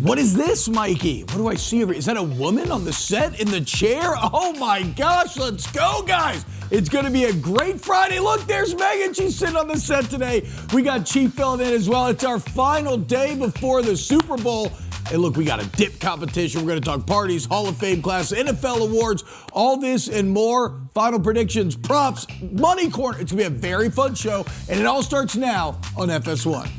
What is this, Mikey? What do I see over here? Is that a woman on the set in the chair? Oh my gosh, let's go, guys. It's gonna be a great Friday. Look, there's Megan. She's sitting on the set today. We got Chief filling in as well. It's our final day before the Super Bowl. Hey, look, we got a dip competition. We're gonna talk parties, Hall of Fame class, NFL awards, all this and more. Final predictions, props, money corner. It's gonna be a very fun show, and it all starts now on FS1.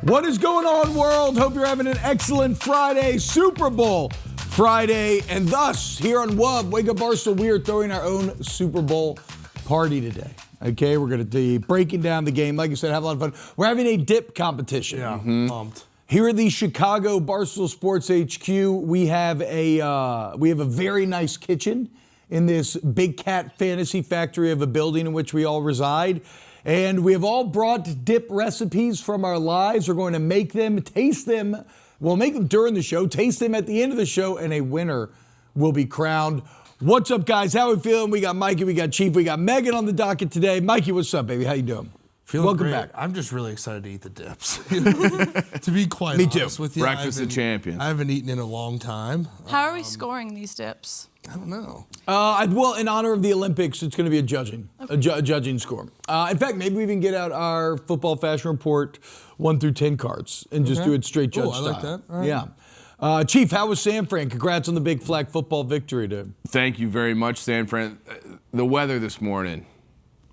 What is going on, world? Hope you're having an excellent Friday, Super Bowl Friday, and thus, here on WUB, Wake Up Barstool, we are throwing our own Super Bowl party today. Okay, we're going to be breaking down the game. Like I said, have a lot of fun. We're having a dip competition. Yeah, pumped. Here at the Chicago Barstool Sports HQ, we have a very nice kitchen in this big cat fantasy factory of a building in which we all reside. And we have all brought dip recipes from our lives. We're going to make them, taste them. We'll make them during the show, taste them at the end of the show, and a winner will be crowned. What's up, guys? How we feeling? We got Mikey, we got Chief, we got Megan on the docket today. Mikey, what's up, baby? How you doing? Welcome great. back. I'm just really excited to eat the dips. To be quite honest with you. Breakfast of champions. I haven't etten in a long time. How are we scoring these dips? I don't know. Well, in honor of the Olympics, it's going to be a judging score. In fact, maybe we even get out our football fashion report 1 through 10 cards and just do it straight judge style. I like that. All right. Yeah. Chief, how was San Fran? Congrats on the big flag football victory, dude. Thank you very much, San Fran. The weather this morning,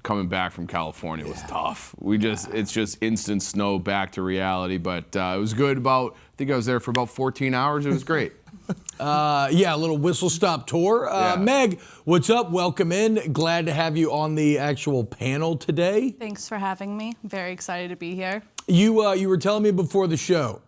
coming back from California, was tough. It's just instant snow back to reality, but it was good. I think I was there for about 14 hours. It was great. A little whistle stop tour. Meg, what's up? Welcome in. Glad to have you on the actual panel today. Thanks for having me. Very excited to be here. You were telling me before the show,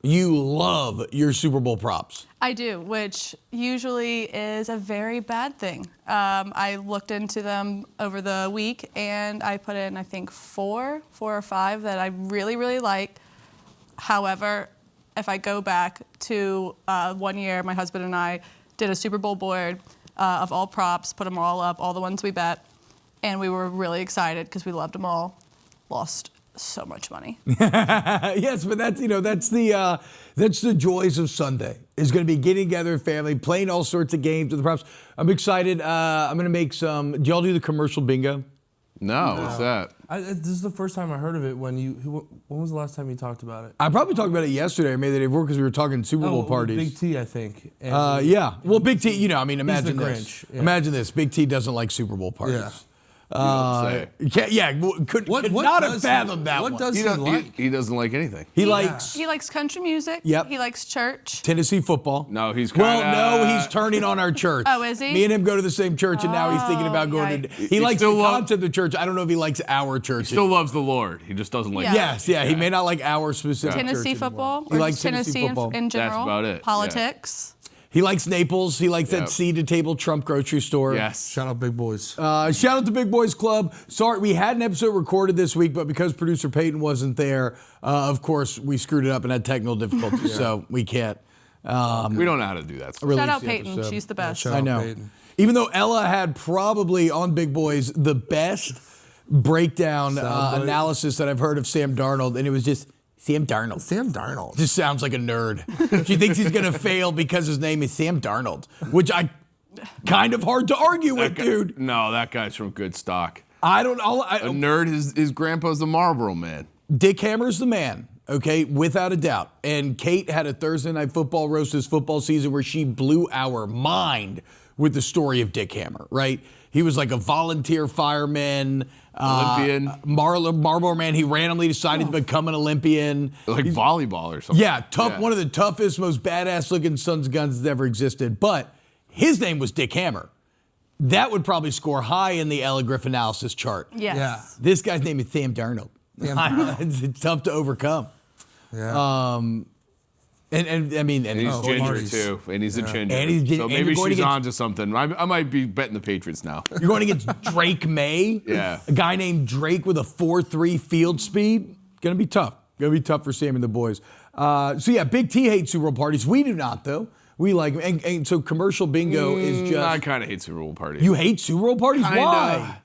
you love your Super Bowl props. I do, which usually is a very bad thing. I looked into them over the week, and I put in, I think, four or five that I really, really like. However, if I go back to 1 year, my husband and I did a Super Bowl board of all props, put them all up, all the ones we bet, and we were really excited because we loved them all. Lost so much money. Yes, but that's the joys of Sunday. Is going to be getting together with family, playing all sorts of games with the props. I'm excited. I'm going to make some. Do y'all do the commercial bingo? No, what's that? This is the first time I heard of it. When was the last time you talked about it? I probably talked about it yesterday or maybe the day before because we were talking Super Bowl parties. Big T, I think. Well, Big T, imagine this. Grinch, yeah. Imagine this. Big T doesn't like Super Bowl parties. Yeah. Could not have fathomed that one. What does he like? He doesn't like anything. He likes country music. Yep. He likes church. Tennessee football. No, he's kind of... Well, no, he's turning on our church. Oh, is he? Me and him go to the same church, and now he's thinking about going to... He likes the content of the church. I don't know if he likes our church. He still loves the Lord. He just doesn't like... Yes, he may not like our specific Tennessee church football. Anymore. He likes Tennessee football. In general. That's about it. Politics. He likes Naples. He likes that seed-to-table Trump grocery store. Yes. Shout out Big Boys. Shout out to Big Boys Club. Sorry, we had an episode recorded this week, but because producer Peyton wasn't there, of course, we screwed it up and had technical difficulties, so we can't. We don't know how to do that stuff. Shout out Peyton. She's the best. I know. Even though Ella had probably on Big Boys the best breakdown analysis that I've heard of Sam Darnold, and it was just... Sam Darnold. Just sounds like a nerd. She thinks he's going to fail because his name is Sam Darnold, which I kind of hard to argue with, dude. No, that guy's from good stock. A nerd, his grandpa's the Marlboro Man. Dick Hammer's the man, okay, without a doubt. And Kate had a Thursday Night Football roast this football season where she blew our mind with the story of Dick Hammer, right? He was like a volunteer fireman. Olympian. Marlboro Man. He randomly decided to become an Olympian. Like volleyball or something. Yeah, one of the toughest, most badass looking sons of guns that ever existed. But his name was Dick Hammer. That would probably score high in the Ella Griff analysis chart. Yes. Yeah. This guy's name is Sam Darnold. It's tough to overcome. Yeah. And I mean, And he's ginger Marty's. too, and he's a ginger. And he's ginger, so and maybe you're going she's to get- on to something. I might be betting the Patriots now. You're going against Drake May. Yeah. A guy named Drake with a 4.3 field speed. Going to be tough. Going to be tough for Sam and the boys. So yeah, Big T hates Super Bowl parties. We do not, though. We like, and so commercial bingo is just. I kind of hate Super Bowl parties. You hate Super Bowl parties? Kinda. Why?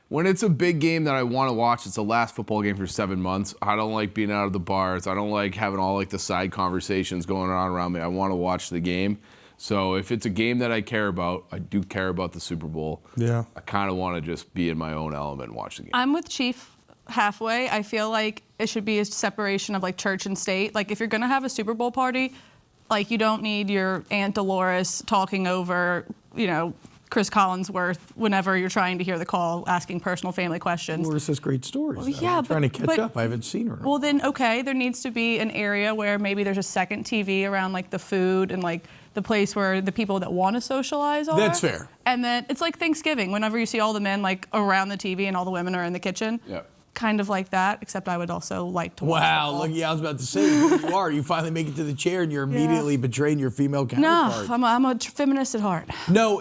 When it's a big game that I want to watch, it's the last football game for 7 months. I don't like being out of the bars. I don't like having all like the side conversations going on around me. I want to watch the game. So if it's a game that I care about, I do care about the Super Bowl. Yeah. I kind of want to just be in my own element and watch the game. I'm with Chief halfway. I feel like it should be a separation of like church and state. Like if you're gonna have a Super Bowl party, like you don't need your Aunt Dolores talking over, Chris Collinsworth whenever you're trying to hear the call, asking personal family questions. Laura says great stories. Well, though. yeah, I'm trying to catch but- up. I haven't seen her. Well, then, okay, there needs to be an area where maybe there's a second TV around like the food and like the place where the people that want to socialize are. That's fair. And then it's like Thanksgiving, whenever you see all the men like around the TV and all the women are in the kitchen. Yep. Kind of like that, except I would also like to watch Wow, football. look, I was about to say, here you are. You finally make it to the chair and you're immediately betraying your female No, counterpart. I'm a feminist at heart. No,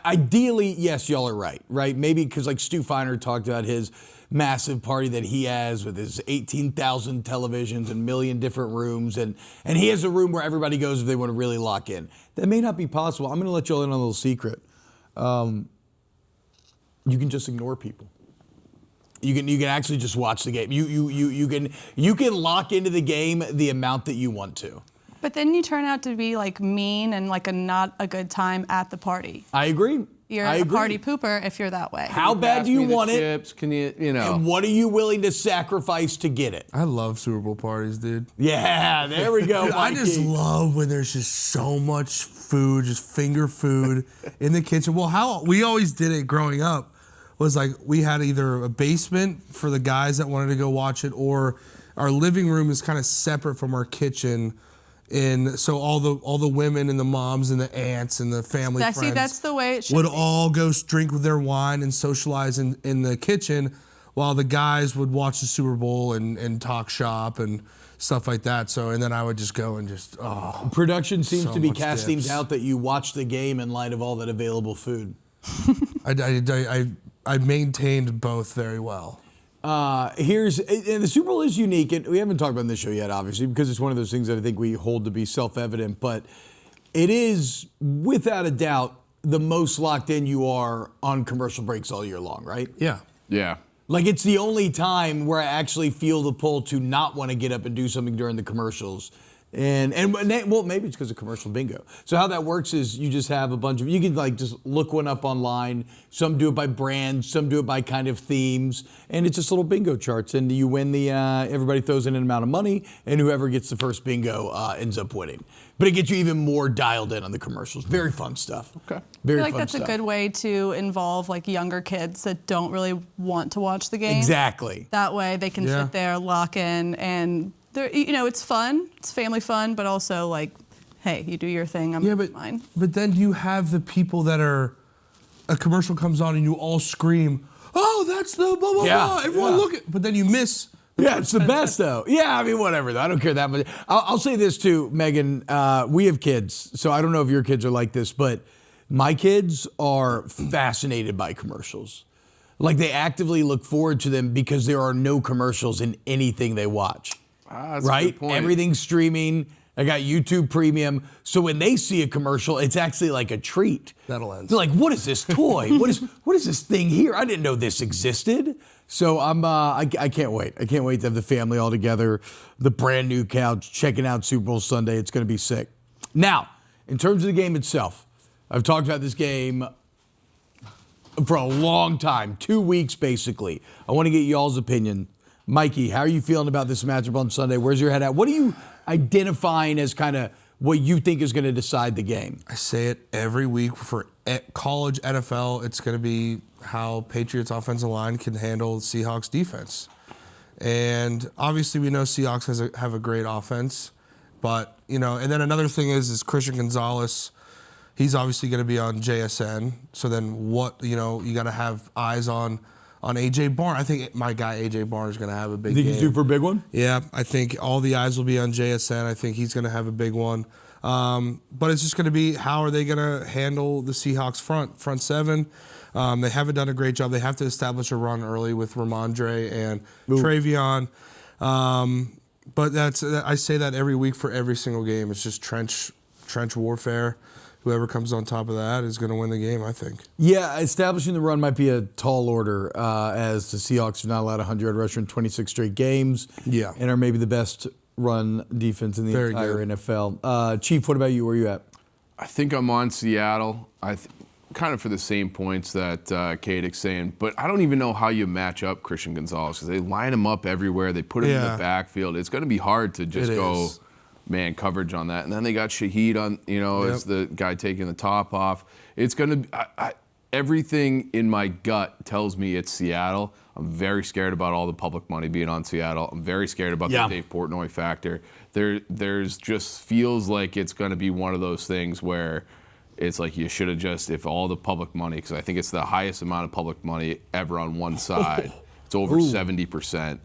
ideally, yes, y'all are right? Maybe because like Stu Feiner talked about his massive party that he has with his 18,000 televisions and a million different rooms, and he has a room where everybody goes if they want to really lock in. That may not be possible. I'm going to let y'all in on a little secret. You can just ignore people. You can actually just watch the game. You can lock into the game the amount that you want to. But then you turn out to be like mean and like not a good time at the party. I agree. You're I a agree. party pooper if you're that way. How bad Pass do you me the want it? chips? Can you And what are you willing to sacrifice to get it? I love Super Bowl parties, dude. Yeah, there we go. Dude, I just Mikey. love when there's just so much food, just finger food in the kitchen. Well, how we always did it growing up was like we had either a basement for the guys that wanted to go watch it, or our living room is kind of separate from our kitchen. And so all the women and the moms and the aunts and the family friends That's the way it should would be. all go drink with their wine and socialize in the kitchen, while the guys would watch the Super Bowl and talk shop and stuff like that. So, and then I would just go and just, Production seems So to be much casting dips. doubt that you watched the game in light of all that available food. I maintained both very well. And the Super Bowl is unique, and we haven't talked about it in this show yet, obviously, because it's one of those things that I think we hold to be self-evident, but it is, without a doubt, the most locked in you are on commercial breaks all year long, right? Yeah. Yeah. Like, it's the only time where I actually feel the pull to not want to get up and do something during the commercials. Well, maybe it's because of commercial bingo. So how that works is you just have a bunch of, you can like just look one up online. Some do it by brand, some do it by kind of themes, and it's just little bingo charts. And you win everybody throws in an amount of money, and whoever gets the first bingo ends up winning. But it gets you even more dialed in on the commercials. Very fun stuff. Okay. Very I feel like fun that's stuff. a good way to involve like younger kids that don't really want to watch the game. Exactly. That way they can Yeah. sit there, lock in, and it's fun. It's family fun, but also like, hey, you do your thing. I'm mine. But then you have the people that are, a commercial comes on and you all scream, "Oh, that's the blah blah Yeah, blah!" Everyone yeah. look at, but then you miss. Yeah, it's the best though. Yeah, I mean, whatever though. I don't care that much. I'll say this too, Megan. We have kids, so I don't know if your kids are like this, but my kids are fascinated by commercials. Like they actively look forward to them because there are no commercials in anything they watch. That's a Right? good point. Everything's streaming. I got YouTube Premium. So when they see a commercial, it's actually like a treat. That'll end. They're like, what is this toy? what is this thing here? I didn't know this existed. So I can't wait. I can't wait to have the family all together, the brand new couch, checking out Super Bowl Sunday. It's going to be sick. Now, in terms of the game itself, I've talked about this game for a long time, 2 weeks basically. I want to get y'all's opinion. Mikey, how are you feeling about this matchup on Sunday? Where's your head at? What are you identifying as kind of what you think is going to decide the game? I say it every week for college NFL. It's going to be how Patriots offensive line can handle Seahawks defense. And obviously we know Seahawks have a great offense, but and then another thing is Christian Gonzalez. He's obviously going to be on JSN. So then you got to have eyes on on A.J. Barnes. I think my guy A.J. Barnes is going to have a big Think game. he's due for a big one? Yeah, I think all the eyes will be on JSN. I think he's going to have a big one. But it's just going to be how are they going to handle the Seahawks front seven. They haven't done a great job. They have to establish a run early with Ramondre and Travion. But I say that every week for every single game. It's just trench warfare. Whoever comes on top of that is going to win the game, I think. Yeah, establishing the run might be a tall order as the Seahawks are not allowed a 100-yard rusher in 26 straight games. Yeah. And are maybe the best run defense in the Very entire good. NFL. Chief, what about you? Where are you at? I think I'm on Seattle. Kind of for the same points that Katic's saying, but I don't even know how you match up Christian Gonzalez because they line him up everywhere. They put him in the backfield. It's going to be hard to just go man coverage on that. And then they got Shaheed on, as the guy taking the top off. It's going to everything in my gut tells me it's Seattle. I'm very scared about all the public money being on Seattle. I'm very scared about the Dave Portnoy factor. There's just feels like it's going to be one of those things where it's like you should have just, if all the public money, because I think it's the highest amount of public money ever on one side. It's over 70%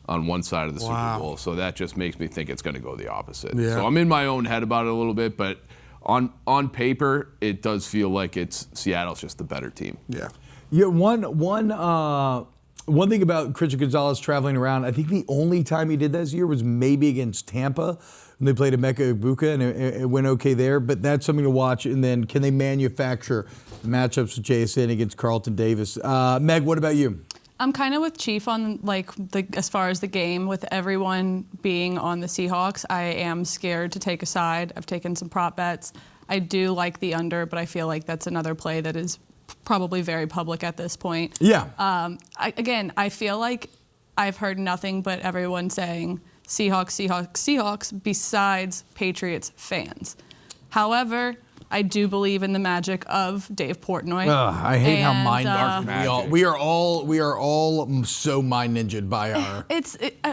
on one side of the Super Bowl. So that just makes me think it's going to go the opposite. Yeah. So I'm in my own head about it a little bit, but on paper, it does feel like Seattle's just the better team. Yeah. Yeah, one thing about Christian Gonzalez traveling around, I think the only time he did that this year was maybe against Tampa when they played Emeka Egbuka, and it went okay there. But that's something to watch. And then can they manufacture matchups with JSN against Carlton Davis? Meg, what about you? I'm kind of with Chief on as far as the game. With everyone being on the Seahawks, I am scared to take a side. I've taken some prop bets. I do like the under, but I feel like that's another play that is probably very public at this point. Yeah. I feel like I've heard nothing but everyone saying Seahawks, Seahawks, Seahawks besides Patriots fans. However, I do believe in the magic of Dave Portnoy. I hate how mind dark we are all so mind ninja'd by our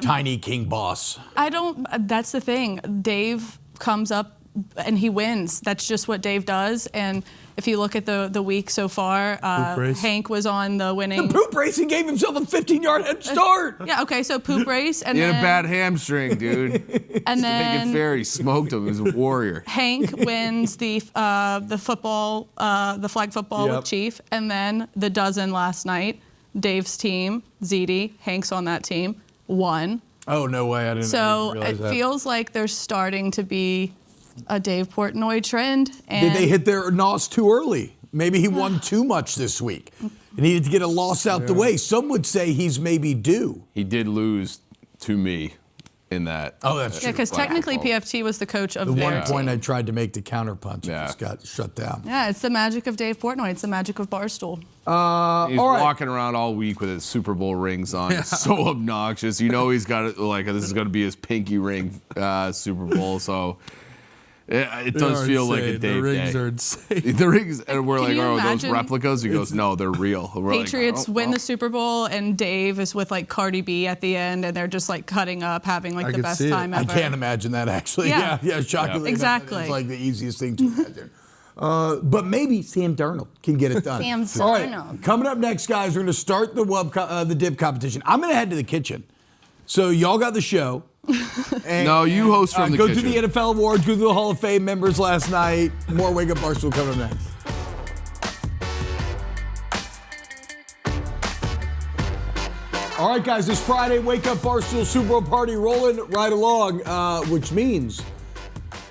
tiny king boss. That's the thing. Dave comes up and he wins. That's just what Dave does. And if you look at the week so far, Hank was on the winning. The poop race, he gave himself a 15-yard head start. Yeah, okay, so poop race. And he had then, a bad hamstring, dude. And Make then it fair. He smoked him. He was a warrior. Hank wins the football, the flag football with Chief. And then the dozen last night, Dave's team, ZD, Hank's on that team, won. Oh, no way. I didn't So realize that. it feels like there's starting to be a Dave Portnoy trend. And Did they hit their nos too early? Maybe he won too much this week. He needed to get a loss out the way. Some would say he's maybe due. He did lose to me in that. Oh, that's true. Yeah, because technically PFT was the coach of The their one point team. I tried to make the counterpunch Yeah. just got shut down. Yeah, it's the magic of Dave Portnoy. It's the magic of Barstool. He's all right. walking around all week with his Super Bowl rings on. It's so obnoxious. You know he's got it like this is going to be his pinky ring Super Bowl. So it does feel like a Dave The rings day. are insane. The rings, and we're like, you oh, those imagine- replicas? He goes, no, they're real. We're like, Patriots oh, win well. the Super Bowl, and Dave is with like Cardi B at the end, and they're just like cutting up, having like I the could best see it. time I ever. can't imagine that actually. Yeah. Yeah, shockingly. Exactly. It's like the easiest thing to imagine. But maybe Sam Darnold can get it done. Sam All right, Darnold. coming up next, guys, we're going to start the dip competition. I'm going to head to the kitchen. So y'all got the show. No, you host from the go kitchen. through the NFL awards, go through the Hall of Fame members last night. More Wake Up Barstool coming up next. All right, guys, this Friday, Wake Up Barstool Super Bowl party rolling right along, which means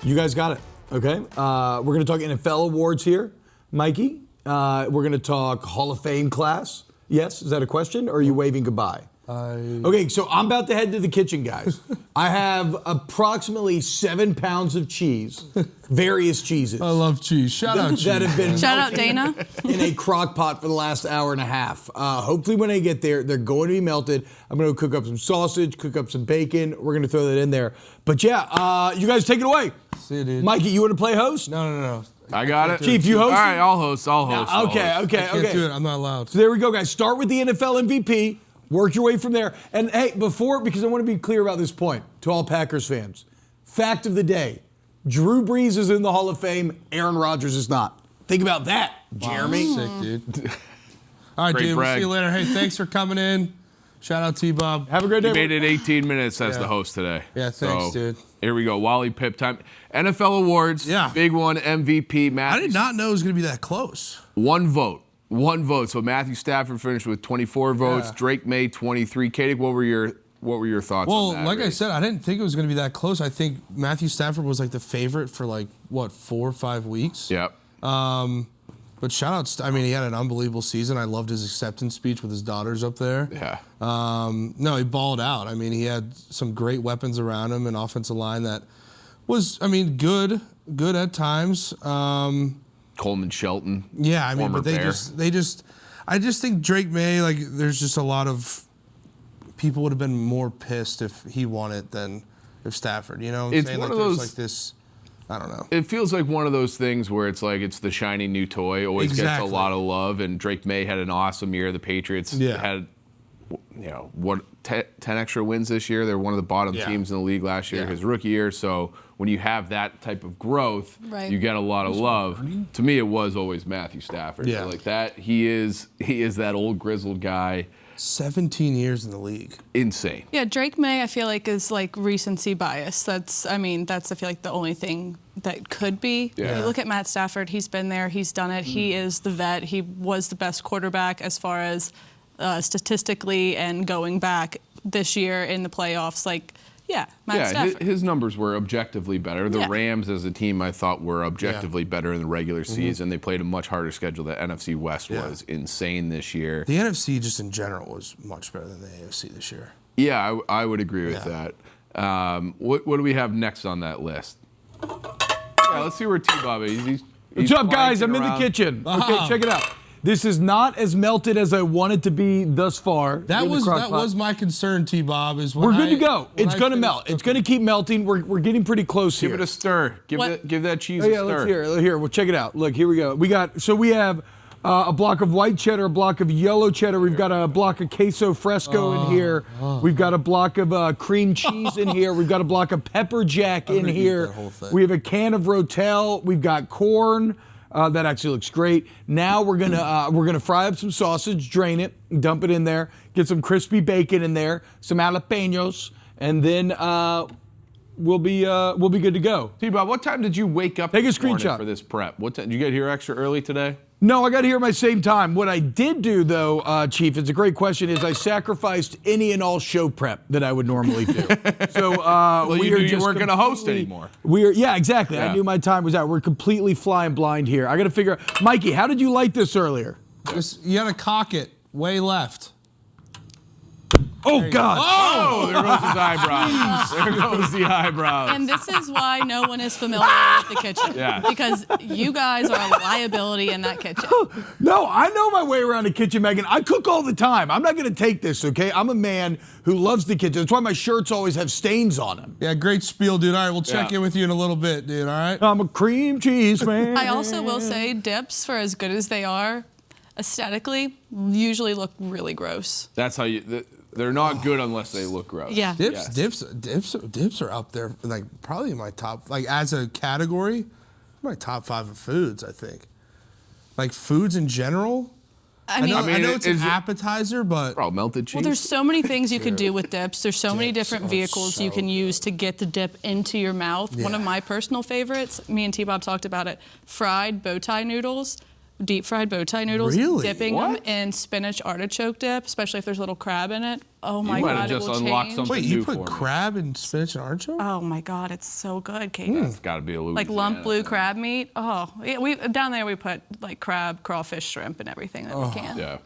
you guys got it, okay? We're going to talk NFL awards here, Mikey. We're going to talk Hall of Fame class. Yes, is that a question, or are you waving goodbye? Okay, so I'm about to head to the kitchen, guys. I have approximately 7 pounds of cheese, various cheeses. I love cheese. Shout out cheese. That have been Shout out Dana. in a crock pot for the last hour and a half. Hopefully when I get there, they're going to be melted. I'm going to cook up some sausage, cook up some bacon. We're going to throw that in there. But yeah, you guys take it away. See you, dude. Mikey, you want to play host? No. I got it. Chief, you host? All right, I'll host. Okay. I can't do it. I'm not allowed. So there we go, guys. Start with the NFL MVP. Work your way from there. And hey, because I want to be clear about this point to all Packers fans. Fact of the day, Drew Brees is in the Hall of Fame, Aaron Rodgers is not. Think about that, Jeremy. Sick, dude. All right, Great dude. We'll brag. see you later. Hey, thanks for coming in. Shout out T-Bob. Have a great day. You made it 18 minutes as the host today. Yeah, thanks, dude. Here we go. Wally Pip time. NFL awards. Yeah. Big one. MVP. Matthew. I did not know it was going to be that close. One vote. So Matthew Stafford finished with 24 votes. Yeah. Drake May 23. Katic, what were your thoughts Well, on that like I race? said, I didn't think it was going to be that close. I think Matthew Stafford was like the favorite for 4 or 5 weeks. Yep. But shout out, I mean, he had an unbelievable season. I loved his acceptance speech with his daughters up there. Yeah. No, he balled out. I mean, he had some great weapons around him, an offensive line that was, I mean, good at times. Coleman Shelton. Yeah, I mean, former but I just think Drake May, like, there's just a lot of people would have been more pissed if he won it than if Stafford. You know what I'm It's saying? one Like, of there's those- like this, I don't know. It feels like one of those things where it's like it's the shiny new toy. Always gets Exactly. a lot of love. And Drake May had an awesome year. The Patriots had, 10 extra wins this year. They're one of the bottom teams in the league last year, his rookie year. So when you have that type of growth, Right. you get a lot of love. To me, it was always Matthew Stafford. Yeah. Like that, he is that old grizzled guy. 17 years in the league. Insane. Yeah, Drake May, I feel like, is like recency bias. That's I feel like the only thing that could be. Yeah. You look at Matt Stafford, he's been there, he's done it. He is the vet. He was the best quarterback as far as statistically and going back this year in the playoffs. Matt Stafford. His numbers were objectively better. The Yeah. Rams as a team, I thought, were objectively better in the regular season. They played a much harder schedule. The NFC West was insane this year. The NFC just in general was much better than the AFC this year. Yeah, I would agree with that. What do we have next on that list? Yeah, let's see where T-Bob is. He's What's up, guys? flanking I'm in the around. kitchen. Okay, check it out. This is not as melted as I want it to be thus far. That in the crock pot. was my concern, T-Bob. Is when We're good to go. when It's I going to finished melt. It's going to keep melting. We're getting pretty close Give here. it a stir. Give What? that cheese Oh, a yeah, stir. let's hear it. Here, well, check it out. Look, here we go. We have a block of white cheddar, a block of yellow cheddar. We've got a block of queso fresco in here. We've got a block of cream cheese in here. We've got a block of pepper jack in gonna eat here. that whole thing. We have a can of Rotel. We've got corn. That actually looks great. Now we're gonna fry up some sausage, drain it, dump it in there, get some crispy bacon in there, some jalapenos, and then we'll be good to go. T-Bob, what time did you wake up Take a this morning screenshot. for this prep? What time, did you get here extra early today? No, I got here at my same time. What I did do, though, Chief, it's a great question, is I sacrificed any and all show prep that I would normally do. So you we knew are you just weren't gonna host completely- anymore. Yeah, exactly. Yeah. I knew my time was out. We're completely flying blind here. I got to figure out. Mikey, how did you light this earlier? You got to cock it way left. Oh, God. Oh, there goes his eyebrows. There goes the eyebrows. And this is why no one is familiar with the kitchen. Yeah. Because you guys are a liability in that kitchen. No, I know my way around the kitchen, Megan. I cook all the time. I'm not going to take this, okay? I'm a man who loves the kitchen. That's why my shirts always have stains on them. Yeah, great spiel, dude. All right, we'll check Yeah. in with you in a little bit, dude. All right. I'm a cream cheese man. I also will say dips, for as good as they are, aesthetically, usually look really gross. That's how they're not good unless they look gross. Yeah. Dips are up there, like probably in my top, like as a category, my top 5 of foods. I think, like foods in general. I mean, I know it's an is it- appetizer, but Oh, melted cheese. well, there's so many things you could do with dips. There's so many Dips different are vehicles you so can use to get the dip into your mouth. One of Yeah. my personal favorites, me and T-Bob talked about it, fried bow tie noodles. Deep fried bow tie noodles, Really? dipping them What? in spinach artichoke dip, especially if there's a little crab in it. Oh my might have God, it just will unlocked change. something. wait, you new put for me. crab and spinach and artichoke? Oh my God, it's so good, Kate. It's got to be a Louisiana. Like lump blue thing. crab meat. Oh, yeah, we down there we put like crab, crawfish, shrimp, and everything that we can. Yeah.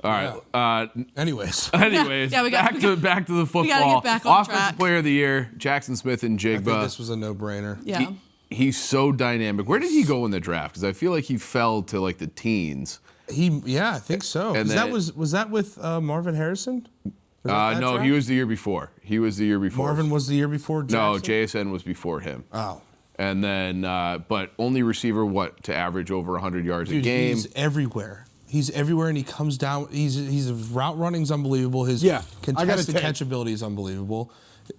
All right. Anyways, Anyways, Yeah, we got- back to the football. gotta get back on Offensive track. Player of the Year, Jackson Smith and I think Jigba. this was a no-brainer. Yeah. He's so dynamic. Where did he go in the draft? Because I feel like he fell to like the teens. Yeah, I think so. And 'Cause then- was that with Marvin Harrison? Was that No, draft? he was the year before. Marvin was the year before. No, Jackson? JSN was before him. Oh, And then, but only receiver, to average over 100 yards a dude, game. he's everywhere. He's everywhere, and he comes down. His route running's unbelievable. His Yeah, I gotta contested take- catch ability is unbelievable.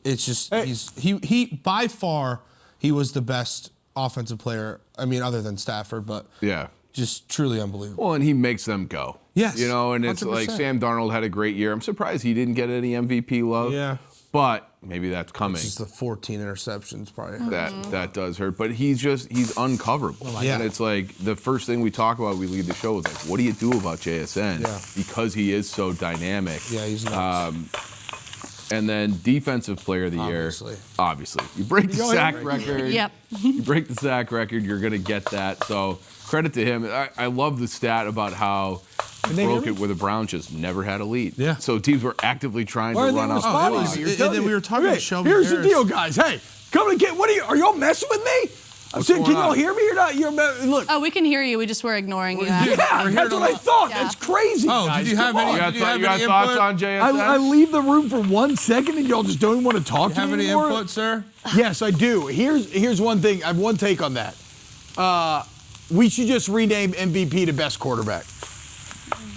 It's just Hey. he by far he was the best offensive player. I mean, other than Stafford, but Yeah. just truly unbelievable. Well, and he makes them go. Yes, You know, and it's 100%. like Sam Darnold had a great year. I'm surprised he didn't get any MVP love. Yeah. But maybe that's coming. Just the 14 interceptions probably. That does hurt. But he's uncoverable. Yeah. And it's like the first thing we talk about, we lead the show, is like, what do you do about JSN? Yeah. Because he is so dynamic. Yeah, he's nuts. And then defensive player of the Obviously. year. Obviously. You break the sack record. Yep. You break the sack record, you're going to get that. So credit to him. I love the stat about how he broke it where the Browns just never had a lead. Yeah. So teams were actively trying to run out the responding? clock. And then we were talking to Shelby Here's Harris. the deal, guys. Hey, come and get. What are y'all messing with me? I'm saying, can going y'all on? hear me or not? Look. Oh, we can hear you. We just were ignoring you. Yeah, we're here that's to what I thought. Yeah. That's crazy. Oh, guys. did you have Come any- on. You got, Did you have you got any thoughts input? on JSN? I leave the room for 1 second and y'all just don't even want to talk to Have me any anymore? input, sir? Yes, I do. Here's one thing. I have one take on that. We should just rename MVP to best quarterback.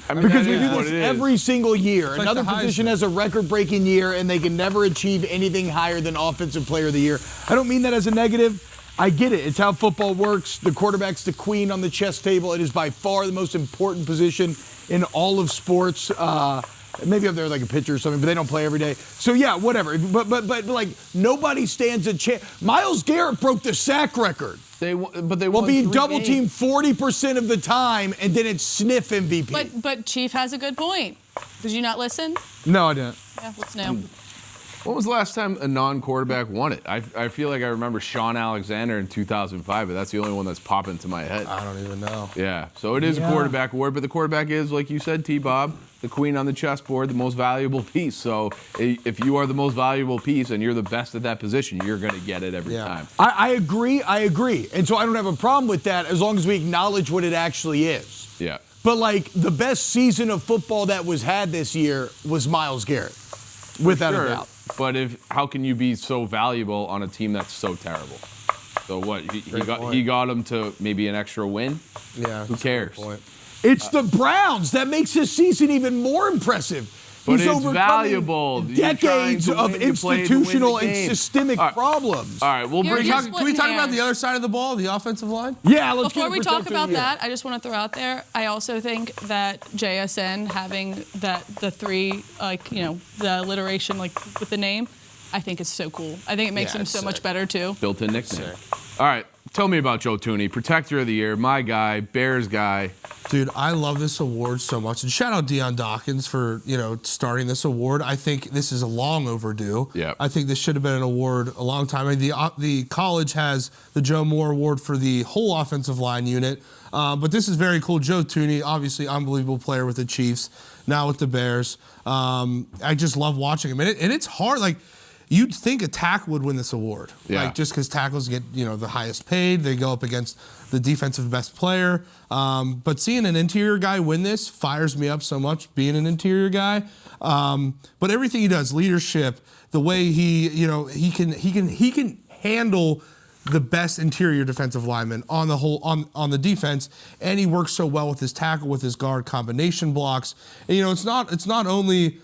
I mean, Because that we is do what this it is. every single year. like Another the position Heisman. has a record-breaking year, and they can never achieve anything higher than Offensive Player of the Year. I don't mean that as a negative. I get it. It's how football works. The quarterback's the queen on the chess table. It is by far the most important position in all of sports. Maybe up there like a pitcher or something, but they don't play every day. So yeah, whatever. But like nobody stands a chance. Miles Garrett broke the sack record. They won Being 3 double games. teamed 40% of the time and didn't sniff MVP. But Chief has a good point. Did you not listen? No, I didn't. Yeah, what's new? When was the last time a non-quarterback won it? I feel like I remember Sean Alexander in 2005, but that's the only one that's popping into my head. I don't even know. Yeah, so it is a quarterback award, but the quarterback is, like you said, T-Bob, the queen on the chessboard, the most valuable piece. So if you are the most valuable piece and you're the best at that position, you're going to get it every time. I agree. And so I don't have a problem with that as long as we acknowledge what it actually is. Yeah. But like the best season of football that was had this year was Miles Garrett, without a doubt. But how can you be so valuable on a team that's so terrible? So what? He got him to maybe an extra win? Yeah. Who cares? It's the Browns that makes this season even more impressive. But He's it's overcoming valuable. You're trying decades to of win, you play to win the institutional and game. systemic All right. problems. All right, we'll You're bring just- Can we talk about the other side of the ball, the offensive line? Yeah, let's Before get a we talk protector of about the year. that, I just want to throw out there, I also think that JSN having the three, the alliteration with the name, I think is so cool. I think it makes Yeah, him it's so much sick. better too. built-in nickname. All right, tell me about Joe Thuney, protector of the year, my guy, Bears guy. Dude, I love this award so much. And shout out Deion Dawkins for, starting this award. I think this is long overdue. Yeah. I think this should have been an award a long time. I mean, the college has the Joe Moore Award for the whole offensive line unit. But this is very cool. Joe Thuney, obviously unbelievable player with the Chiefs, now with the Bears. I just love watching him. And it's hard. Like, you'd think a tackle would win this award. Yeah. Like, just because tackles get, the highest paid. They go up against the defensive best player. But seeing an interior guy win this fires me up so much, being an interior guy. But everything he does, leadership, the way he can handle the best interior defensive lineman on the whole on the defense, and he works so well with his tackle, with his guard combination blocks. And, it's not only,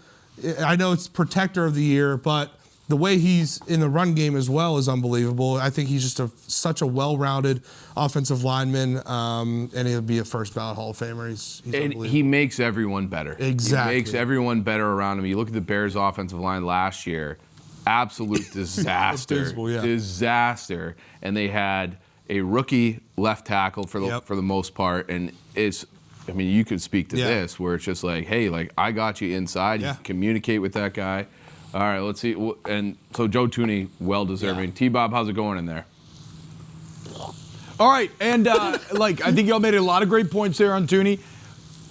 I know it's protector of the year, but the way he's in the run game as well is unbelievable. I think he's just such a well-rounded offensive lineman, and he'll be a first ballot Hall of Famer. He's And unbelievable. he makes everyone better. Exactly. He makes everyone better around him. You look at the Bears' offensive line last year, absolute disaster. Abysmal, yeah. Disaster. And they had a rookie left tackle for the most part. And you could speak to this, where it's just like, hey, like, I got you inside. Yeah. You can communicate with that guy. All right, let's see. And so Joe Thuney, well-deserving. Yeah. T-Bob, how's it going in there? All right, and I think y'all made a lot of great points there on Thuney.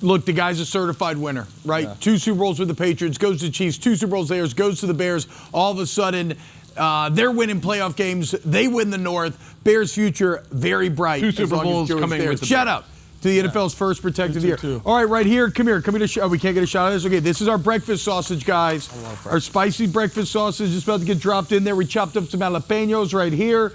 Look, the guy's a certified winner, right? Yeah. 2 Super Bowls with the Patriots, goes to the Chiefs, 2 Super Bowls there, goes to the Bears. All of a sudden, they're winning playoff games. They win the North. Bears' future, very bright. 2 Super Bowls coming with the Shout Bears. out to the NFL's first protector of the year. Too. All right, right here. Come here. We can't get a shot of this. Okay, this is our breakfast sausage, guys. Our spicy breakfast sausage is about to get dropped in there. We chopped up some jalapenos right here.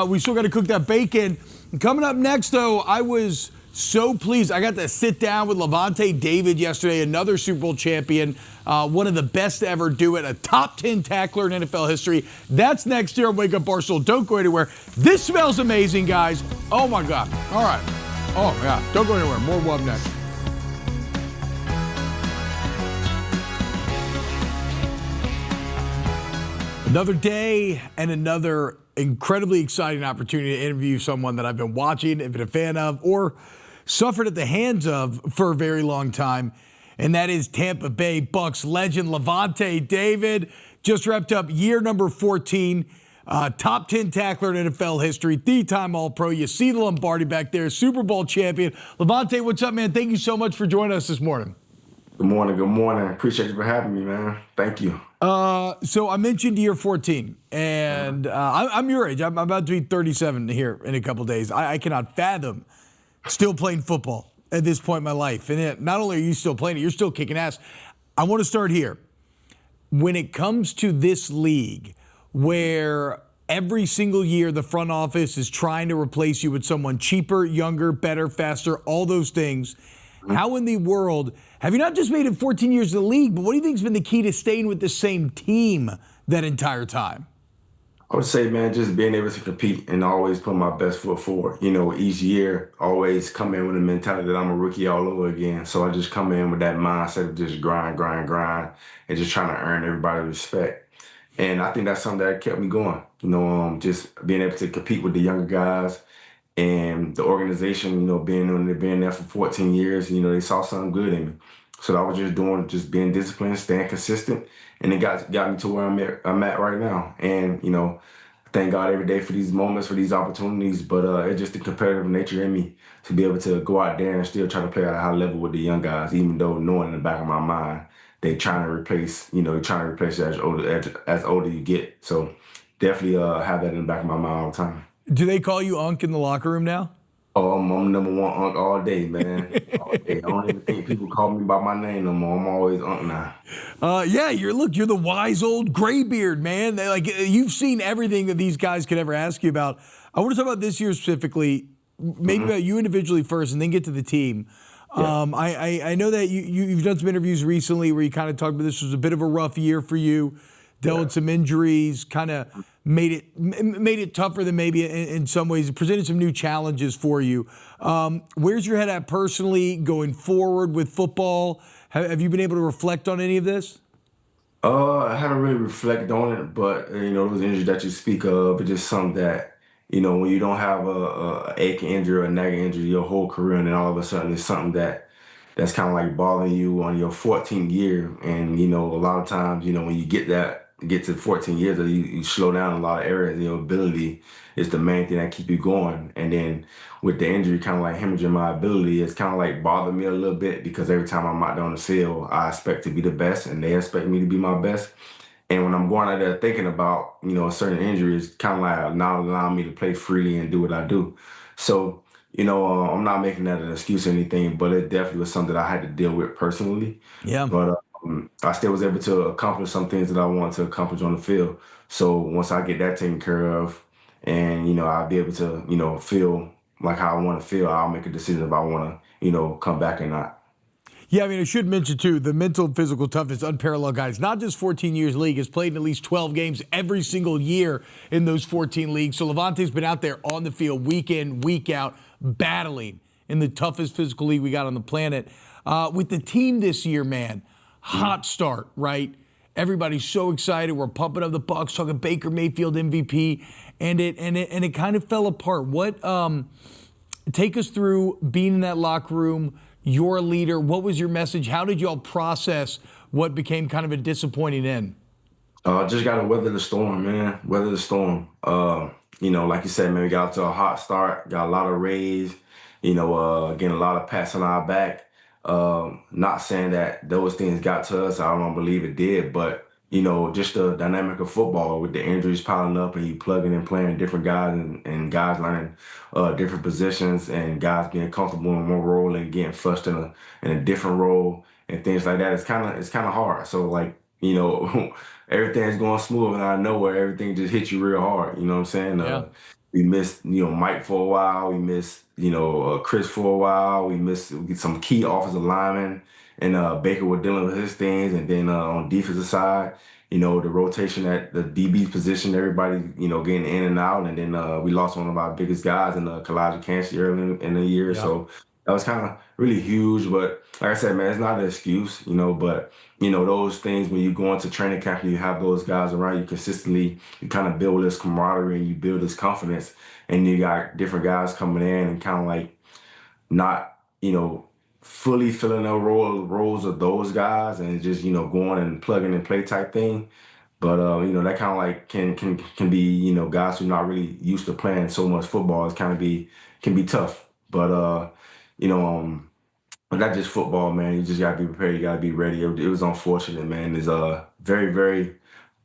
We still got to cook that bacon. Coming up next, though, I was so pleased. I got to sit down with Lavonte David yesterday, another Super Bowl champion, one of the best to ever do it, a top 10 tackler in NFL history. That's next year on Wake Up Barstool. Don't go anywhere. This smells amazing, guys. Oh, my God. All right. Oh, yeah. Don't go anywhere. More Wub next. Another day and another incredibly exciting opportunity to interview someone that I've been watching and been a fan of or suffered at the hands of for a very long time, and that is Tampa Bay Bucs legend Lavonte David. Just wrapped up year number 14, top 10 tackler in NFL history, three-time All-Pro. You see the Lombardi back there, Super Bowl champion. Lavonte, what's up, man? Thank you so much for joining us this morning. Good morning. Good morning. Appreciate you for having me, man. Thank you. So I mentioned year 14, and I'm your age. I'm about to be 37 here in a couple days. I cannot fathom still playing football at this point in my life. And not only are you still playing it, you're still kicking ass. I want to start here. When it comes to this league, where every single year the front office is trying to replace you with someone cheaper, younger, better, faster, all those things, how in the world have you not just made it 14 years in the league, but what do you think has been the key to staying with the same team that entire time? I would say, man, just being able to compete and always put my best foot forward. You know, each year, always come in with a mentality that I'm a rookie all over again. So I just come in with that mindset of just grind, and just trying to earn everybody's respect. And I think that's something that kept me going. You know, just being able to compete with the younger guys and the organization, you know, being there for 14 years, you know, they saw something good in me. So I was just being disciplined, staying consistent, and it got me to where I'm at right now. And, you know, thank God every day for these moments, for these opportunities, but it's just the competitive nature in me to be able to go out there and still try to play at a high level with the young guys, even though knowing in the back of my mind, they're trying to replace you as older you get. So definitely have that in the back of my mind all the time. Do they call you Unc in the locker room now? Oh, I'm number one Unc all day, man. All day. I don't even think people call me by my name no more. I'm always Unc now. Yeah, you're the wise old graybeard, man. You've seen everything that these guys could ever ask you about. I want to talk about this year specifically, maybe about you individually first, and then get to the team. Yeah. I know that you've done some interviews recently where you kind of talked about this was a bit of a rough year for you, dealt with some injuries, kind of made it tougher than maybe in some ways. It presented some new challenges for you. Where's your head at personally going forward with football? Have you been able to reflect on any of this? I haven't really reflected on it, but you know, those injuries that you speak of, it's just something that, you know, when you don't have a aching injury or a nagging injury your whole career, and then all of a sudden it's something that's kind of like bothering you on your 14th year. And, you know, a lot of times, you know, when you get to 14 years, you slow down in a lot of areas. Your ability is the main thing that keep you going. And then with the injury kind of like hemorrhaging my ability, it's kind of like bothered me a little bit because every time I'm out there on the field, I expect to be the best and they expect me to be my best. And when I'm going out there thinking about, you know, a certain injury, it's kind of like not allowing me to play freely and do what I do. So, you know, I'm not making that an excuse or anything, but it definitely was something that I had to deal with personally. Yeah. But I still was able to accomplish some things that I wanted to accomplish on the field. So once I get that taken care of and, you know, I'll be able to, you know, feel like how I want to feel, I'll make a decision if I want to, you know, come back or not. Yeah, I mean, I should mention, too, the mental and physical toughness, unparalleled guys. Not just 14 years league, has played in at least 12 games every single year in those 14 leagues. So Lavonte's been out there on the field week in, week out, battling in the toughest physical league we got on the planet. With the team this year, man, hot start, right? Everybody's so excited. We're pumping up the Bucs, talking Baker Mayfield MVP, and it kind of fell apart. What take us through being in that locker room, your leader. What was your message? How did y'all process what became kind of a disappointing end? Just got to weather the storm, man. Weather the storm. You know, like you said, man, we got off to a hot start, got a lot of rays, you know, getting a lot of pats on our back. Not saying that those things got to us. I don't believe it did, but, you know, just the dynamic of football with the injuries piling up and you plugging and playing different guys and guys learning different positions and guys getting comfortable in one role and getting flushed in a different role and things like that. It's kind of hard. So like, you know, everything's going smooth and out of nowhere, everything just hits you real hard. You know what I'm saying? Yeah. We missed, you know, Mike for a while. We missed, you know, Chris for a while. We get some key offensive linemen, and Baker was dealing with his things. And then on defensive side, the rotation at the DB position, everybody, getting in and out. And then we lost one of our biggest guys in Katic and Chief early in the year. Yeah. So that was kind of really huge. But like I said, man, it's not an excuse, but, those things when you go into training camp and you have those guys around you consistently, you kind of build this camaraderie and you build this confidence. And you got different guys coming in and kind of like not, fully filling the roles of those guys and just, going and plugging and play type thing. But that kind of like can be, guys who are not really used to playing so much football. It's can be tough. But but that's just football, man. You just gotta be prepared. You gotta be ready. It was unfortunate, man. It's very, very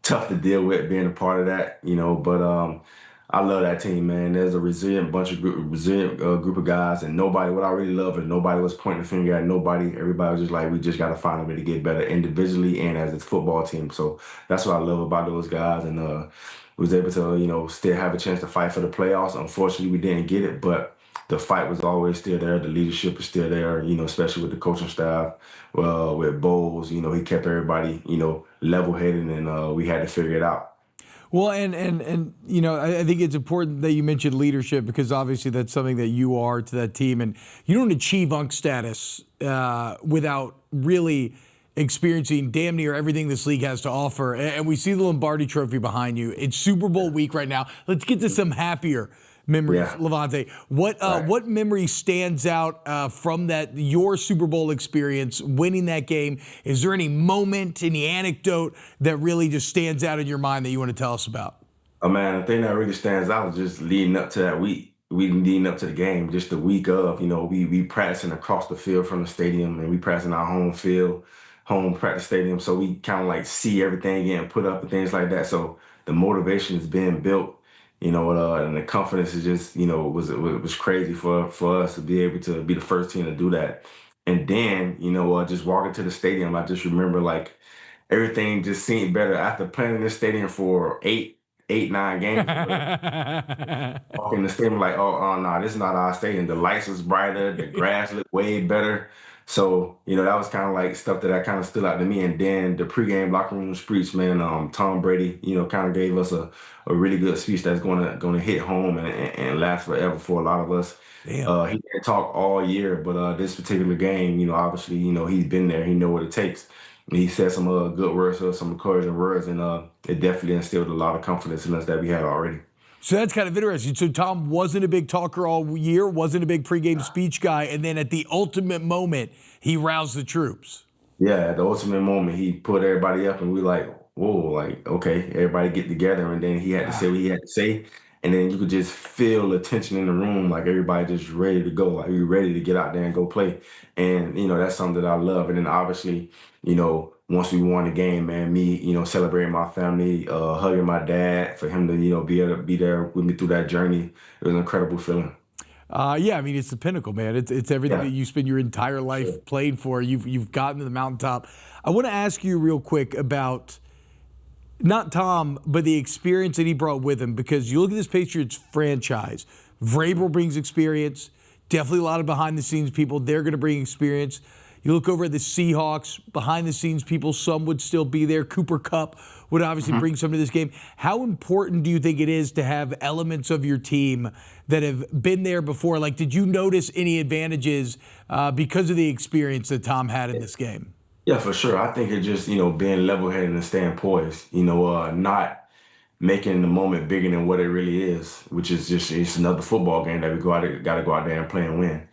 tough to deal with being a part of that, But I love that team, man. There's a resilient group of guys, and nobody. What I really love is nobody was pointing the finger at nobody. Everybody was just like, we just got to find a way to get better individually and as a football team. So that's what I love about those guys, and was able to, still have a chance to fight for the playoffs. Unfortunately, we didn't get it, but the fight was always still there. The leadership is still there, especially with the coaching staff. Well, with Bowles, he kept everybody, level-headed, and we had to figure it out. Well, and I think it's important that you mentioned leadership because obviously that's something that you are to that team, and you don't achieve UNC status without really experiencing damn near everything this league has to offer. And we see the Lombardi Trophy behind you. It's Super Bowl week right now. Let's get to some happier memories, Lavonte. What memory stands out from your Super Bowl experience, winning that game? Is there any moment, any anecdote that really just stands out in your mind that you want to tell us about? Oh man, the thing that really stands out is just leading up to that week. We leading up to the game, just the week of. We practicing across the field from the stadium, and we practicing our home practice stadium. So we kind of like see everything getting put up and things like that. So the motivation is being built. And the confidence is just, was crazy for us to be able to be the first team to do that. And then, just walking to the stadium, I just remember like everything just seemed better after playing in this stadium for 9 games. Walking the stadium like, oh no, this is not our stadium. The lights was brighter, the grass looked way better. So, that was kind of like stuff that kind of stood out to me. And then the pregame locker room speech, man, Tom Brady, kind of gave us a really good speech that's gonna hit home and last forever for a lot of us. Damn. He didn't talk all year, but this particular game, obviously, he's been there. He know what it takes. And he said some good words, some encouraging words, and it definitely instilled a lot of confidence in us that we had already. So that's kind of interesting. So Tom wasn't a big talker all year, wasn't a big pregame speech guy, and then at the ultimate moment, he roused the troops. Yeah, at the ultimate moment, he put everybody up, and we like, whoa, like, okay, everybody get together, and then he had to say what he had to say, and then you could just feel the tension in the room, like everybody just ready to go, like we ready to get out there and go play, and that's something that I love. And then obviously, once we won the game, man, me, celebrating my family, hugging my dad, for him to, be able to be there with me through that journey, it was an incredible feeling. Yeah, I mean, it's the pinnacle, man. It's everything that you spend your entire life playing for. You've gotten to the mountaintop. I want to ask you real quick about not Tom, but the experience that he brought with him, because you look at this Patriots franchise, Vrabel brings experience, definitely a lot of behind-the-scenes people. They're going to bring experience. You look over at the Seahawks, behind-the-scenes people, some would still be there. Cooper Kupp would obviously bring some to this game. How important do you think it is to have elements of your team that have been there before? Like, did you notice any advantages because of the experience that Tom had in this game? Yeah, for sure. I think it's just, being level-headed and staying poised, not making the moment bigger than what it really is, which is just, it's another football game that we got to go out there and play and win.